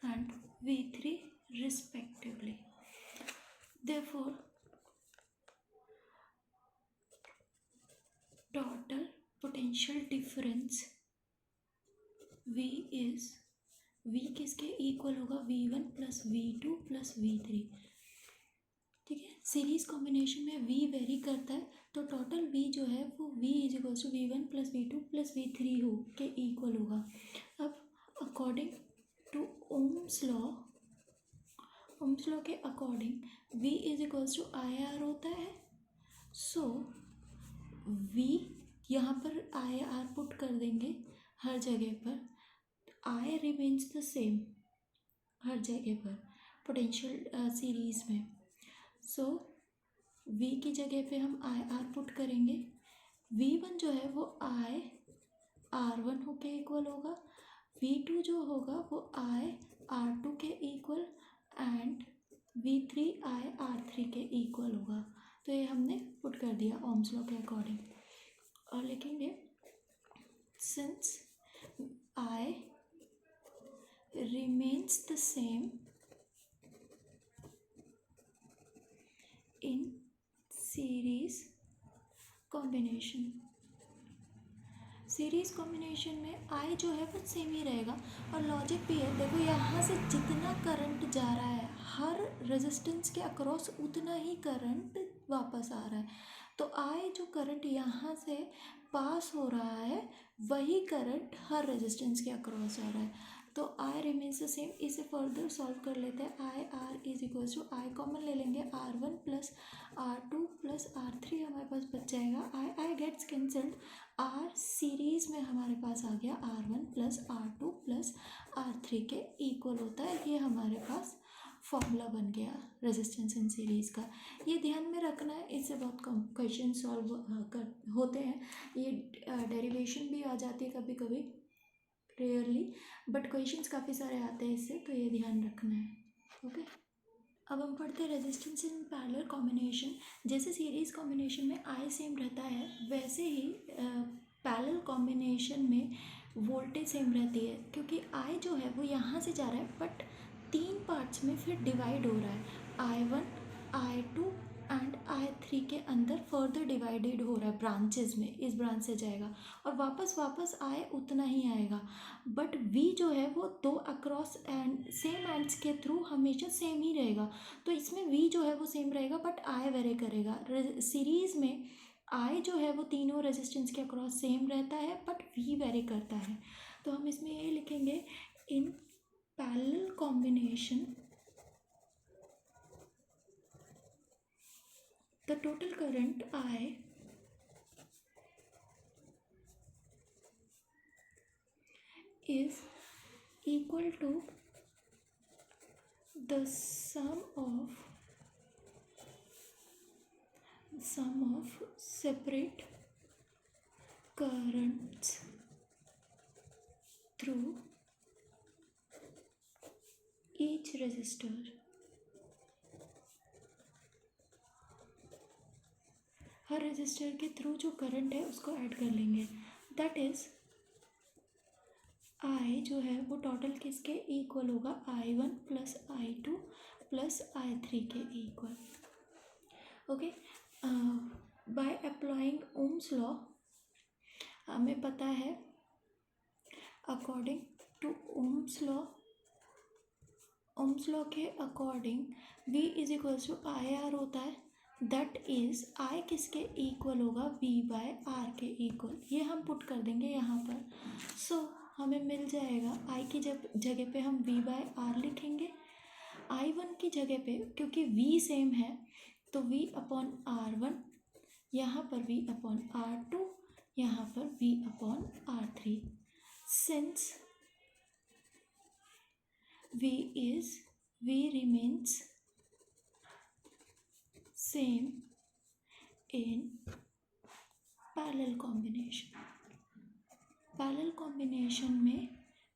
and V3 respectively. Therefore, total potential difference V is, V किसके इक्वल होगा, V1 plus V2 plus V3, ठीक है। Series combination में V vary करता है, तो टोटल V जो है वो V is equals to V1 plus V2 plus V3 हो के इक्वल होगा। अब अकॉर्डिंग टू ओम्स लॉ के according V is equals to IR होता है। सो V यहाँ पर IR पुट कर देंगे हर जगह पर, I रिमेन्स द सेम हर जगह पर पोटेंशियल सीरीज में। सो V की जगह पे हम IR पुट करेंगे, V1 जो है वो IR1 होके इक्वल होगा, V2 जो होगा वो IR2 के इक्वल एंड V3 IR3 के इक्वल होगा। तो ये हमने पुट कर दिया ओम्स लॉ के अकॉर्डिंग। और लिखेंगे since I remains the same in series combination, series combination में I जो है वो सेम ही रहेगा। और लॉजिक भी है, देखो यहाँ से जितना करंट जा रहा है हर रेजिस्टेंस के अक्रॉस उतना ही करंट वापस आ रहा है। तो I जो करंट यहाँ से पास हो रहा है वही करंट हर रेजिस्टेंस के अक्रॉस जा रहा है। तो I रिमेन्स द सेम। इसे फर्दर सॉल्व कर लेते हैं। IR is equals to, I common ले लेंगे, R1 plus R2 plus R3 हमारे पास बच जाएगा। I gets cancelled, R series में हमारे पास आ गया R1 plus R2 plus R3 के इक्वल होता है। ये हमारे पास फॉर्मूला बन गया रेजिस्टेंस इन सीरीज का। ये ध्यान में रखना है, इससे बहुत कम क्वेश्चन सॉल्व होते हैं। ये डेरिवेशन भी आ जाती है कभी कभी, रेयरली, बट क्वेश्चंस काफ़ी सारे आते हैं इससे, तो ये ध्यान रखना है। ओके, अब हम पढ़ते हैं रेजिस्टेंस इन पैरेलल कॉम्बिनेशन। जैसे सीरीज कॉम्बिनेशन में I सेम रहता है वैसे ही पैरेलल कॉम्बिनेशन में वोल्टेज सेम रहती है, क्योंकि I जो है वो यहाँ से जा रहा है बट 3 पार्ट्स में फिर डिवाइड हो रहा है। I1, I2 एंड I3 के अंदर फर्दर डिवाइडेड हो रहा है ब्रांचेस में, इस ब्रांच से जाएगा और वापस I उतना ही आएगा। बट V जो है वो 2 अक्रॉस एंड सेम एंड्स के थ्रू हमेशा सेम ही रहेगा। तो इसमें V जो है वो सेम रहेगा बट I वेरी करेगा। सीरीज़ में I जो है वो तीनों रेजिस्टेंस के अक्रॉस सेम रहता है बट V वेरी करता है। तो हम इसमें ये लिखेंगे, in parallel combination the total current I is equal to the sum of separate currents through each resistor। Her resistor के थ्रू जो करंट है उसको ऐड कर लेंगे। दैट इज I जो है वो टोटल किसके इक्वल होगा, I1 plus I2 plus I3 के इक्वल। Okay, by applying Ohm's law हमें पता है, अकॉर्डिंग टू ओम्स लॉ के according V is equals to IR होता है। दैट इज I किसके इक्वल होगा, V बाय R के इक्वल। ये हम पुट कर देंगे यहाँ पर। सो हमें मिल जाएगा, I की जगह पे हम V बाय R लिखेंगे, I1 की जगह पे क्योंकि V सेम है तो V अपॉन R1, यहाँ पर V अपॉन R2, यहाँ पर V upon R3। Since V remains same in parallel combination में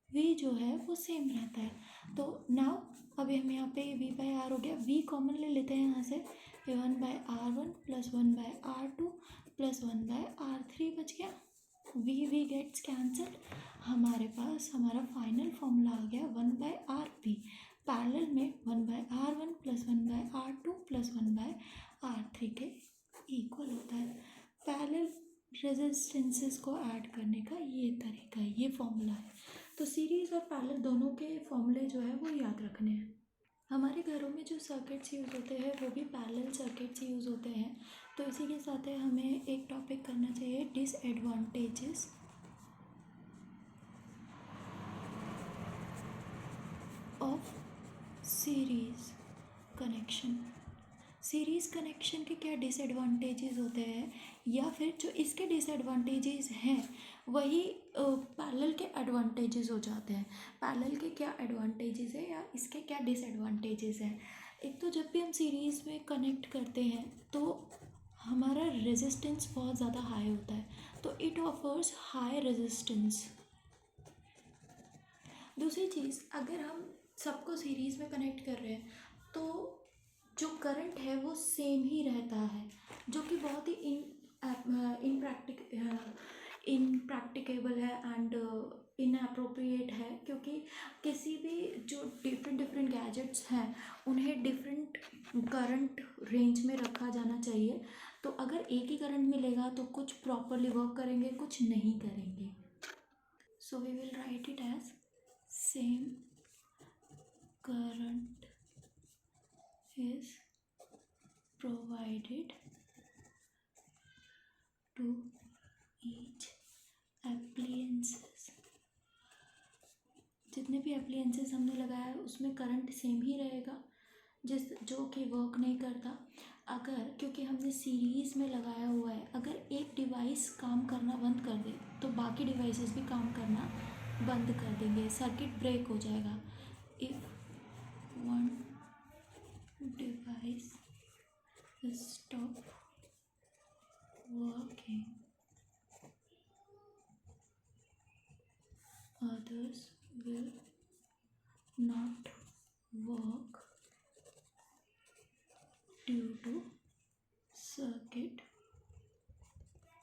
V जो है वो सेम रहता है। तो नाउ अभी हम यहाँ पे V बाई आर हो गया, V कॉमन ले लेते हैं यहाँ से, 1/r1 + 1/r2 + 1/r3 बच गया। V गेट्स कैंसल्ड, हमारे पास हमारा फाइनल फॉर्मूला आ गया 1/rp। पैरेलल में 1/r1 + 1/r2 + 1/r3 के इक्वल होता है। पैरेलल रेजिस्टेंसेस को ऐड करने का ये तरीका है, ये फॉर्मूला है। तो सीरीज़ और पैरेलल दोनों के फॉर्मूले जो है वो याद रखने हैं। हमारे घरों में जो सर्किट्स यूज़ होते हैं वो भी पैरेलल सर्किट्स यूज़ होते हैं। तो इसी के साथ है हमें एक टॉपिक करना चाहिए, disadvantages of series connection. Series connection के क्या डिसएडवांटेजेस होते हैं, या फिर जो इसके डिसएडवांटेजेस हैं वही पैरेलल के एडवांटेजेस हो जाते हैं। पैरेलल के क्या एडवांटेजेस है या इसके क्या डिसएडवांटेजेस हैं। एक तो जब भी हम सीरीज़ में कनेक्ट करते हैं तो हमारा रेजिस्टेंस बहुत ज़्यादा हाई होता है, तो इट ऑफर्स हाई रेजिस्टेंस। दूसरी चीज़, अगर हम सबको सीरीज़ में कनेक्ट कर रहे हैं तो जो करंट है वो सेम ही रहता है, जो कि बहुत ही इनप्रैक्टिकेबल है एंड इनअप्रोप्रिएट है, क्योंकि किसी भी जो डिफरेंट गैजेट्स हैं उन्हें डिफरेंट करंट रेंज में रखा जाना चाहिए। तो अगर एक ही करंट मिलेगा तो कुछ प्रॉपरली वर्क करेंगे, कुछ नहीं करेंगे। So we will write it as same current is provided to each appliances। जितने भी appliances हमने लगाया है उसमें करंट सेम ही रहेगा, जो कि वर्क नहीं करता। अगर क्योंकि हमने सीरीज़ में लगाया हुआ है, अगर एक डिवाइस काम करना बंद कर दे तो बाकी डिवाइसेस भी काम करना बंद कर देंगे, सर्किट ब्रेक हो जाएगा। If one device stop working, others will not work due to circuit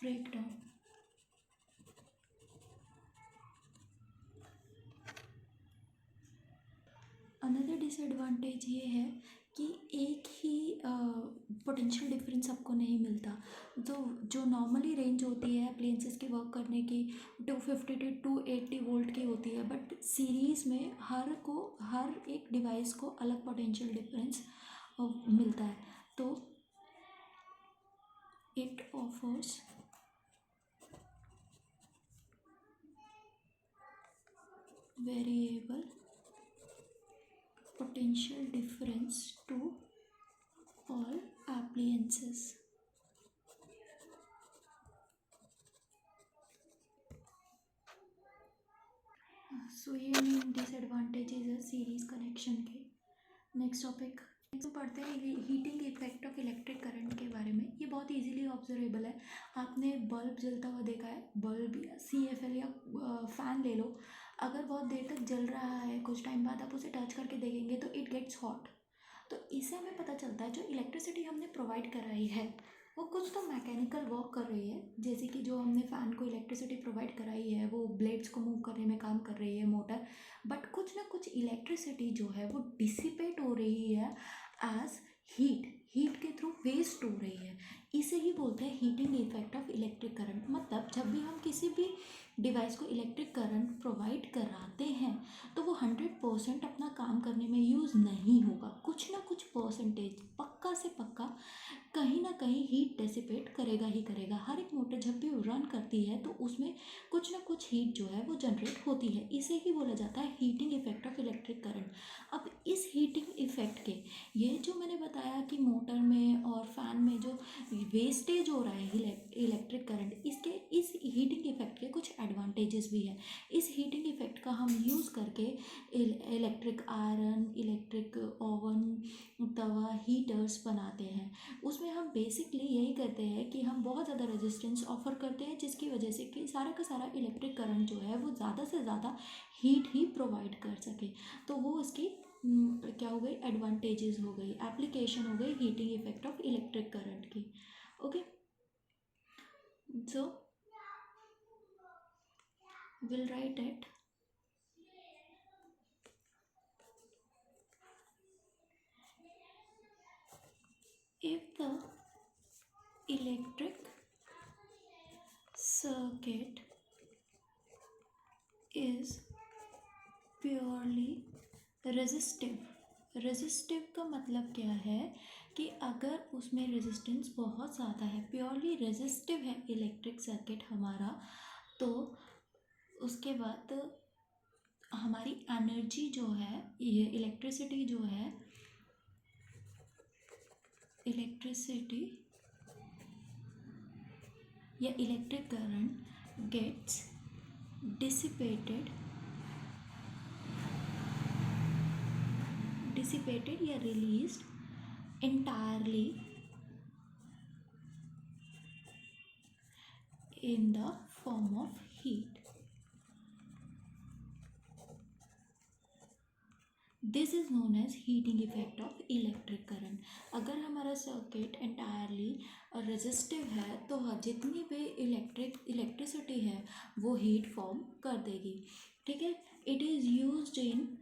breakdown। Another disadvantage ये है कि एक ही पोटेंशियल डिफरेंस सबको नहीं मिलता। तो जो नॉर्मली रेंज होती है अप्लायंसेस की वर्क करने की 250 to 280 वोल्ट की होती है, बट सीरीज़ में हर एक डिवाइस को अलग पोटेंशियल डिफरेंस मिलता है। तो it offers variable potential difference to all appliances। सो ये मेन डिसएडवांटेजेस है सीरीज कनेक्शन के। नेक्स्ट टॉपिक पढ़ते हैं heating effect of electric current के बारे में। ये बहुत इजीली ऑब्जर्वेबल है। आपने बल्ब जलता हुआ देखा है, बल्ब या CFL या फ़ैन ले लो, अगर बहुत देर तक जल रहा है कुछ टाइम बाद आप उसे टच करके देखेंगे तो इट गेट्स हॉट। तो इससे हमें पता चलता है जो इलेक्ट्रिसिटी हमने प्रोवाइड कराई है वो कुछ तो मैकेनिकल वर्क कर रही है। जैसे कि जो हमने फ़ैन को इलेक्ट्रिसिटी प्रोवाइड कराई है वो ब्लेड्स को मूव करने में काम कर रही है, मोटर, बट कुछ ना कुछ इलेक्ट्रिसिटी जो है वो डिसिपेट हो रही है एज हीट के थ्रू वेस्ट हो रही है। इसे ही बोलते हैं heating effect of electric current. मतलब जब भी हम किसी भी डिवाइस को इलेक्ट्रिक करंट प्रोवाइड कराते हैं तो वो 100% अपना काम करने में यूज़ नहीं होगा, कुछ ना कुछ परसेंटेज पक्का से पक्का कहीं ना कहीं हीट डेसिपेट करेगा ही करेगा। हर एक मोटर जब भी रन करती है तो उसमें कुछ ना कुछ हीट जो है वो जनरेट होती है। इसे ही बोला जाता है heating effect of electric current. अब इस हीटिंग इफेक्ट के ये जो मैंने बताया कि मोटर में और फैन में जो वेस्टेज हो रहा है इलेक्ट्रिक करंट, इस हीटिंग इफेक्ट के कुछ एडवांटेजेस भी हैं। इस हीटिंग इफेक्ट का हम यूज़ करके इलेक्ट्रिक आयरन, इलेक्ट्रिक ओवन, तवा, हीटर्स बनाते हैं। उसमें हम बेसिकली यही करते हैं कि हम बहुत ज़्यादा रेजिस्टेंस ऑफर करते हैं, जिसकी वजह से कि सारा का सारा इलेक्ट्रिक करंट जो है वो ज़्यादा से ज़्यादा हीट ही प्रोवाइड कर सके। तो वो इसकी क्या हो गई, एडवांटेजेस हो गई, एप्लीकेशन हो गई heating effect of electric current की। Okay, so we'll write it. If the electric circuit is purely resistive का मतलब क्या है कि अगर उसमें रेजिस्टेंस बहुत ज़्यादा है, प्योरली रेजिस्टिव है इलेक्ट्रिक सर्किट हमारा, तो उसके बाद हमारी एनर्जी जो है, ये इलेक्ट्रिसिटी जो है, इलेक्ट्रिसिटी या इलेक्ट्रिक करंट गेट्स dissipated या released entirely in the form of heat. This is known as heating effect of electric current. अगर हमारा सर्किट entirely रेजिस्टिव है तो जितनी भी इलेक्ट्रिसिटी है वो हीट फॉर्म कर देगी, ठीक है। It is used in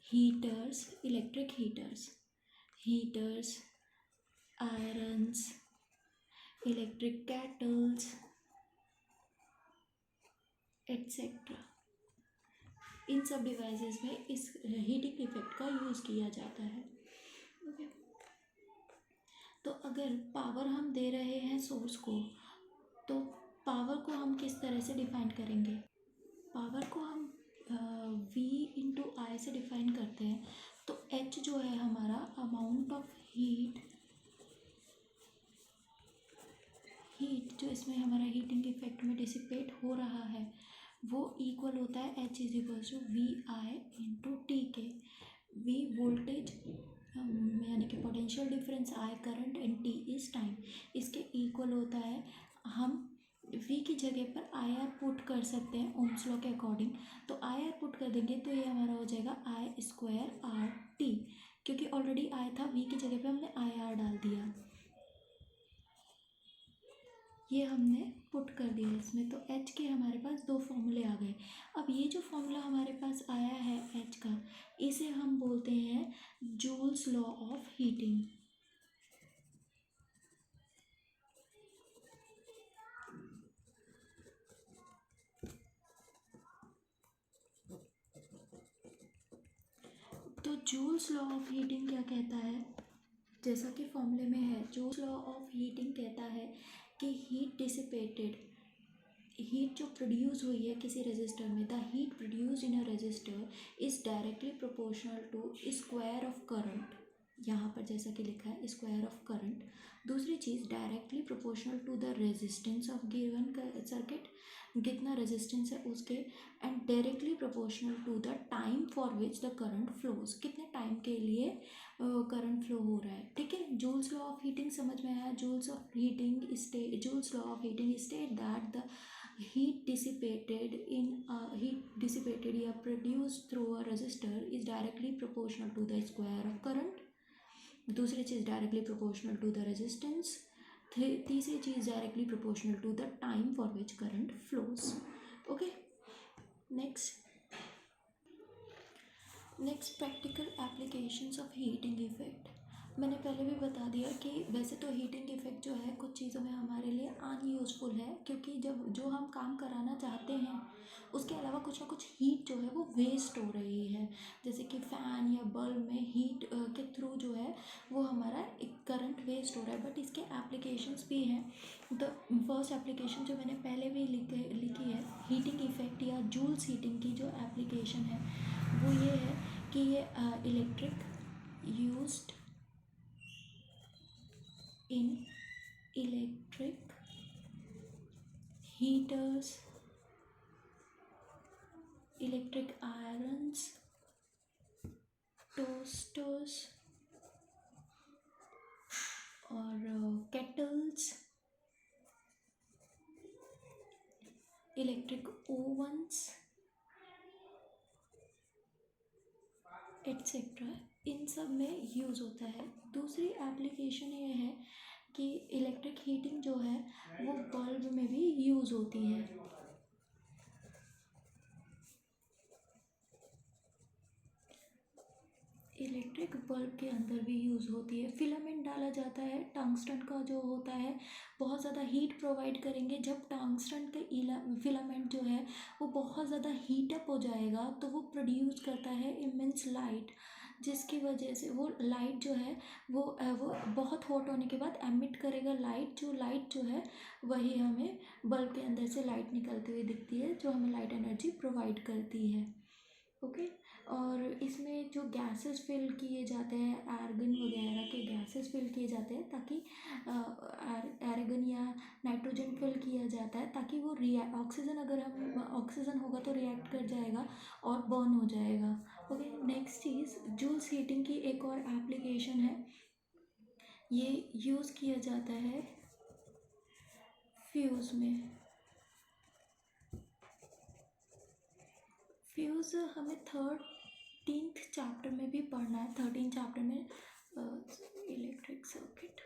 heaters, electric heaters, irons, electric kettles etcetera. इन सब डिवाइसेस में इस हीटिंग इफेक्ट का यूज़ किया जाता है। ओके, तो अगर पावर हम दे रहे हैं सोर्स को, तो पावर को हम किस तरह से डिफाइन करेंगे? पावर को हम V इंटू आई से डिफाइन करते हैं। तो H जो है हमारा अमाउंट ऑफ हीट जो इसमें हमारा हीटिंग इफेक्ट में डिसिपेट हो रहा है वो इक्वल होता है H is equal to V I into T के। V वोल्टेज यानी कि potential difference, I current and T is time, इसके इक्वल होता है। हम V की जगह पर IR पुट कर सकते हैं ओम्स लॉ के अकॉर्डिंग। तो IR पुट कर देंगे तो ये हमारा हो जाएगा I स्क्वायर आर टी, क्योंकि ऑलरेडी I था, V की जगह पे हमने IR डाल दिया, ये हमने पुट कर दिया इसमें। तो H के हमारे पास दो फॉर्मूले आ गए। अब ये जो फॉर्मूला हमारे पास आया है H का, इसे हम बोलते हैं जूल्स लॉ ऑफ हीटिंग। तो जूल्स लॉ ऑफ हीटिंग क्या कहता है, जैसा कि फॉर्मूले में है, जूल्स लॉ ऑफ हीटिंग कहता है कि हीट डिसिपेटेड, हीट जो प्रोड्यूस हुई है किसी रेजिस्टर में, the heat produced in a resistor is directly proportional to square of current, यहाँ पर जैसा कि लिखा है स्क्वायर ऑफ करंट। दूसरी चीज़ directly proportional to the resistance of given circuit, कितना रेजिस्टेंस है उसके, and directly proportional to the time for which the current flows, कितने टाइम के लिए करंट फ्लो हो रहा है, ठीक है। जूल्स लॉ ऑफ हीटिंग समझ में आया। Joules law of heating state that the heat dissipated या produced through a resistor is directly proportional to the square of current। दूसरी चीज़ directly proportional to the resistance. तीसरी चीज़ directly proportional to the time for which current flows. Okay, next practical applications of heating effect. मैंने पहले भी बता दिया कि वैसे तो हीटिंग इफेक्ट जो है कुछ चीज़ों में हमारे लिए अनयूज़फुल है, क्योंकि जब जो हम काम कराना चाहते हैं उसके अलावा कुछ ना कुछ हीट जो है वो वेस्ट हो रही है। जैसे कि फ़ैन या बल्ब में हीट के थ्रू जो है वो हमारा एक करंट वेस्ट हो रहा है, बट इसके एप्लीकेशंस भी हैं। द फर्स्ट एप्लीकेशन जो मैंने पहले भी लिखी है, हीटिंग इफेक्ट या जूल्स हीटिंग की जो एप्लीकेशन है वो ये है कि ये electric used in electric heaters, electric irons, toasters और केटल्स, इलेक्ट्रिक ओवन्स एट्सेट्रा, इन सब में यूज़ होता है। दूसरी एप्लीकेशन ये है कि इलेक्ट्रिक हीटिंग जो है वो बल्ब में भी यूज़ होती है। इलेक्ट्रिक बल्ब के अंदर भी यूज़ होती है। फिलामेंट डाला जाता है, टंगस्टन का जो होता है बहुत ज़्यादा हीट प्रोवाइड करेंगे। जब टंगस्टन का फिलामेंट जो है वो बहुत ज़्यादा हीटअप हो जाएगा तो वो प्रोड्यूस करता है इमेंस लाइट, जिसकी वजह से वो लाइट जो है वो बहुत हॉट होने के बाद एमिट करेगा लाइट। जो लाइट जो है वही हमें बल्ब के अंदर से लाइट निकलती हुई दिखती है, जो हमें लाइट एनर्जी प्रोवाइड करती है। ओके। और इसमें जो गैसेस फिल किए जाते हैं, आर्गन वगैरह के गैसेस फिल किए जाते हैं ताकि आर्गन या नाइट्रोजन फिल किया जाता है ताकि वो ऑक्सीजन, अगर हम ऑक्सीजन होगा तो रिएक्ट कर जाएगा और बर्न हो जाएगा। ओके। नेक्स्ट चीज़, जूल्स हीटिंग की एक और एप्लीकेशन है। ये यूज़ किया जाता है फ्यूज़ में। फ्यूज़ हमें 13th चैप्टर में भी पढ़ना है। 13 चैप्टर में इलेक्ट्रिक सर्किट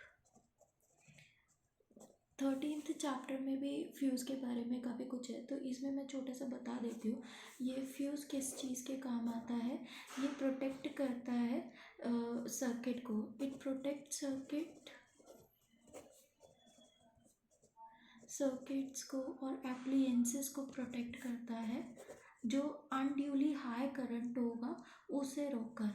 13th चैप्टर में भी फ्यूज़ के बारे में काफ़ी कुछ है, तो इसमें मैं छोटा सा बता देती हूँ। ये फ्यूज़ किस चीज़ के काम आता है। ये प्रोटेक्ट करता है सर्किट को। इट प्रोटेक्ट सर्किट्स को और एप्लायंसेस को प्रोटेक्ट करता है, जो अनड्यूली हाई करंट होगा उसे रोककर।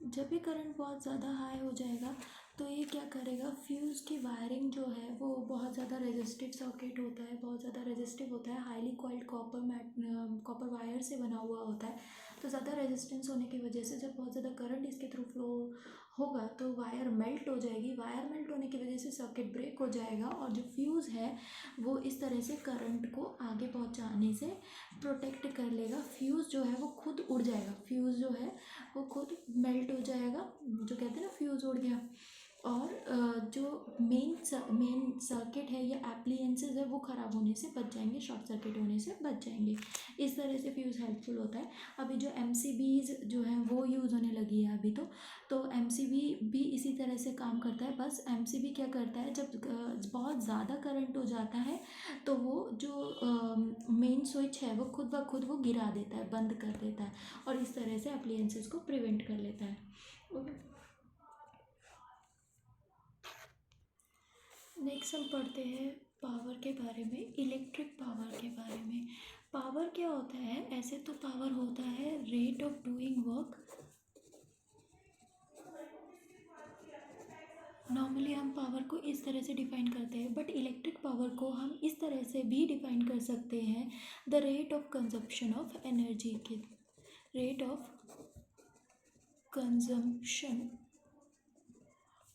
जब भी करंट बहुत ज़्यादा हाई हो जाएगा तो ये क्या करेगा, फ्यूज़ की वायरिंग जो है वो बहुत ज़्यादा रेजिस्टिव सर्किट होता है, बहुत ज़्यादा रेजिस्टिव होता है, हाईली कॉइल्ड कॉपर वायर से बना हुआ होता है। तो ज़्यादा रेजिस्टेंस होने की वजह से जब बहुत ज़्यादा करंट इसके थ्रू फ्लो होगा तो वायर मेल्ट हो जाएगी। वायर मेल्ट होने की वजह से सर्किट ब्रेक हो जाएगा और जो फ्यूज़ है वो इस तरह से करंट को आगे पहुंचाने से प्रोटेक्ट कर लेगा। फ्यूज़ जो है वो खुद उड़ जाएगा, फ्यूज़ जो है वो खुद मेल्ट हो जाएगा, जो कहते हैं ना फ्यूज़ उड़ गया। और जो मेन सर्किट है या एप्लायंसेस है वो ख़राब होने से बच जाएंगे, शॉर्ट सर्किट होने से बच जाएंगे। इस तरह से फ्यूज़ हेल्पफुल होता है। अभी जो MCBs जो हैं वो यूज़ होने लगी है अभी तो MCB भी इसी तरह से काम करता है। बस MCB क्या करता है, जब बहुत ज़्यादा करंट हो जाता है तो वो जो मेन स्विच है वो खुद ब खुद वो गिरा देता है, बंद कर देता है और इस तरह से एप्लायंसेस को प्रिवेंट कर लेता है। ओके। नेक्स्ट हम पढ़ते हैं पावर के बारे में, इलेक्ट्रिक पावर के बारे में। पावर क्या होता है, ऐसे तो पावर होता है rate of doing work. Normally हम पावर को इस तरह से डिफाइन करते हैं, बट इलेक्ट्रिक पावर को हम इस तरह से भी डिफाइन कर सकते हैं, the rate of consumption of energy के, rate of consumption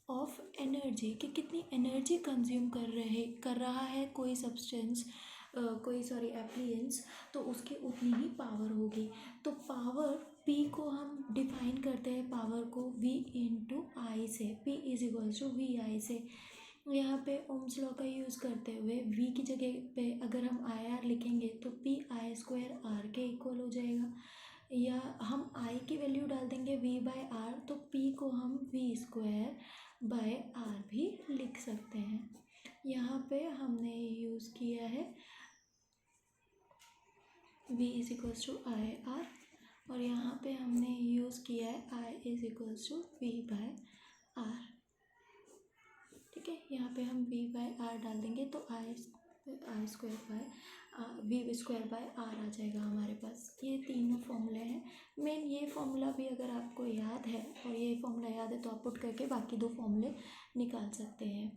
of energy, कि कितनी एनर्जी कंज्यूम कर रहा है कोई सब्सटेंस, कोई एप्लियंस, तो उसकी उतनी ही पावर होगी। तो पावर P को हम डिफाइन करते हैं पावर को V इंटू आई से, P is equals to V I से। यहाँ पे ओम्स लॉ का यूज़ करते हुए V की जगह पे अगर हम IR लिखेंगे तो P I स्क्वायर R के इक्वल हो जाएगा, या हम I की वैल्यू डाल देंगे V बाय R तो P को हम V स्क्वायर बाय R भी लिख सकते हैं। यहाँ पे हमने यूज़ किया है V is equals to I R और यहाँ पे हमने यूज़ किया है I is equals to V by R। ठीक है, यहाँ पे हम V बाय R डाल देंगे तो I square by V square by R आ जाएगा हमारे पास। ये तीनों फॉर्मूले हैं। मेन ये फॉर्मूला भी अगर आपको याद है और ये फॉर्मूला याद है तो आप पुट करके बाकी दो फॉर्मूले निकाल सकते हैं।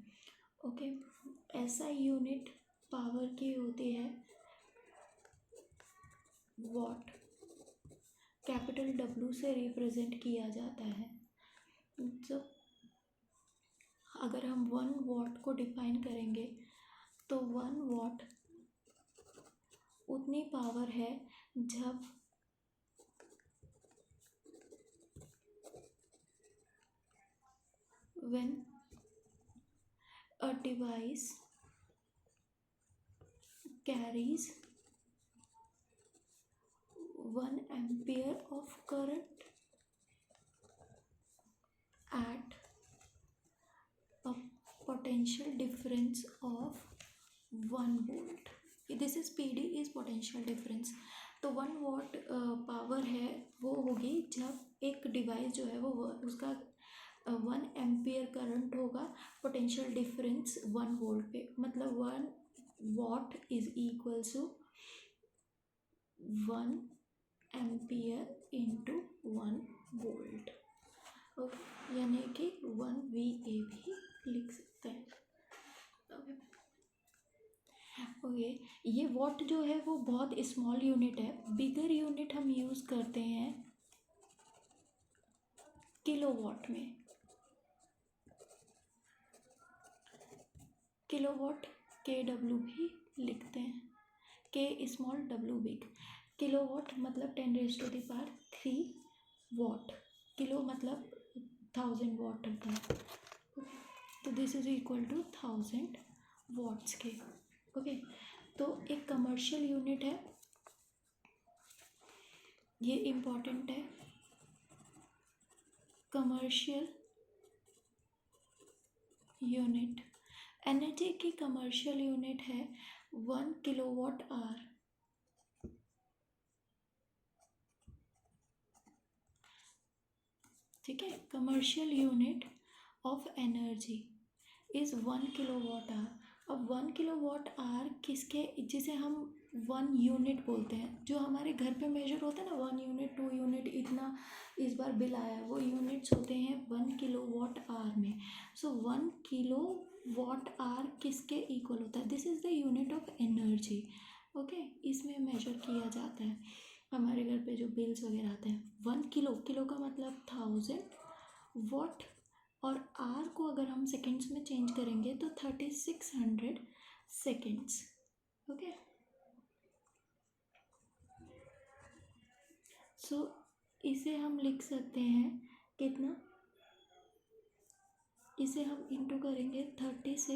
ओके। SI यूनिट पावर की होती है वॉट, कैपिटल W से रिप्रेजेंट किया जाता है। तो अगर हम 1 वॉट को डिफाइन करेंगे तो 1 वॉट उतनी पावर है जब when a device carries 1 ampere of current at a potential difference of 1 volt. This is PD is potential difference. तो 1 वॉट पावर है वो होगी जब एक डिवाइस जो है वो उसका 1 एम्पियर करंट होगा, पोटेंशियल डिफरेंस 1 वोल्ट पे, मतलब 1 watt is equal to 1 ampere into 1 volt. Okay, यानी कि 1 VA भी लिख सकते हैं। ओके, ये वॉट जो है वो बहुत स्मॉल यूनिट है। बिगर यूनिट हम यूज़ करते हैं किलोवाट में। किलोवाट KW भी लिखते हैं, K small W big. Kilowatt मतलब 10⁻³ वॉट, किलो मतलब 1000 वॉट होता है। तो this is equal to 1000 watts के। ओके, तो एक कमर्शियल यूनिट है, ये इम्पॉर्टेंट है। कमर्शियल यूनिट, एनर्जी की कमर्शियल यूनिट है 1 किलोवाट आवर। ठीक है, commercial unit of energy is 1 kilowatt hour. अब 1 किलोवाट आवर किसके, जिसे हम 1 यूनिट बोलते हैं, जो हमारे घर पे मेजर होता है ना, 1 यूनिट 2 यूनिट, इतना इस बार बिल आया है, वो यूनिट्स होते हैं 1 किलोवाट आवर में। सो 1 किलोवाट आवर किसके इक्वल होता है? This is the unit of energy. Okay, इसमें मेजर किया जाता है हमारे घर पे जो बिल्स वगैरह आते हैं। 1 किलो, किलो का मतलब 1000 वॉट, और आर को अगर हम सेकेंड्स में चेंज करेंगे तो 3600 सेकेंड्स। ओके, सो इसे हम लिख सकते हैं कितना, इसे हम इंटू करेंगे 30 से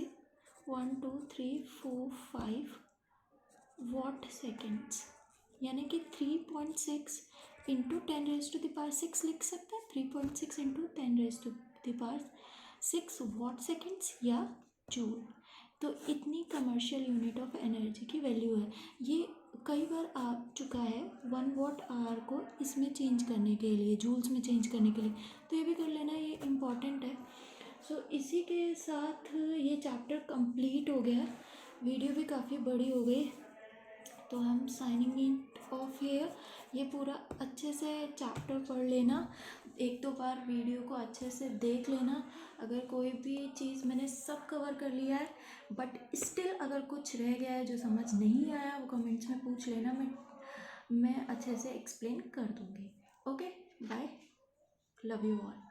1 2 3 4 5 वॉट सेकेंड्स, यानी कि 3.6 इंटू 10⁻⁶ लिख सकते हैं। 3.6 इंटू 10⁻⁶ वॉट सेकेंड्स या जूल। तो इतनी कमर्शियल यूनिट ऑफ एनर्जी की वैल्यू है। ये कई बार आ चुका है 1 वॉट आवर को इसमें चेंज करने के लिए, जूल्स में चेंज करने के लिए, तो ये भी कर लेना, ये इम्पॉर्टेंट है। सो इसी के साथ ये चैप्टर कंप्लीट हो गया। वीडियो भी काफ़ी बड़ी हो गई, तो हम साइनिंग इन ऑफ हियर। ये पूरा अच्छे से चैप्टर पढ़ लेना, 1-2 बार वीडियो को अच्छे से देख लेना। अगर कोई भी चीज़ मैंने सब कवर कर लिया है, बट स्टिल अगर कुछ रह गया है जो समझ नहीं आया, वो कमेंट्स में पूछ लेना, मैं अच्छे से एक्सप्लेन कर दूँगी। Okay, bye, love you all.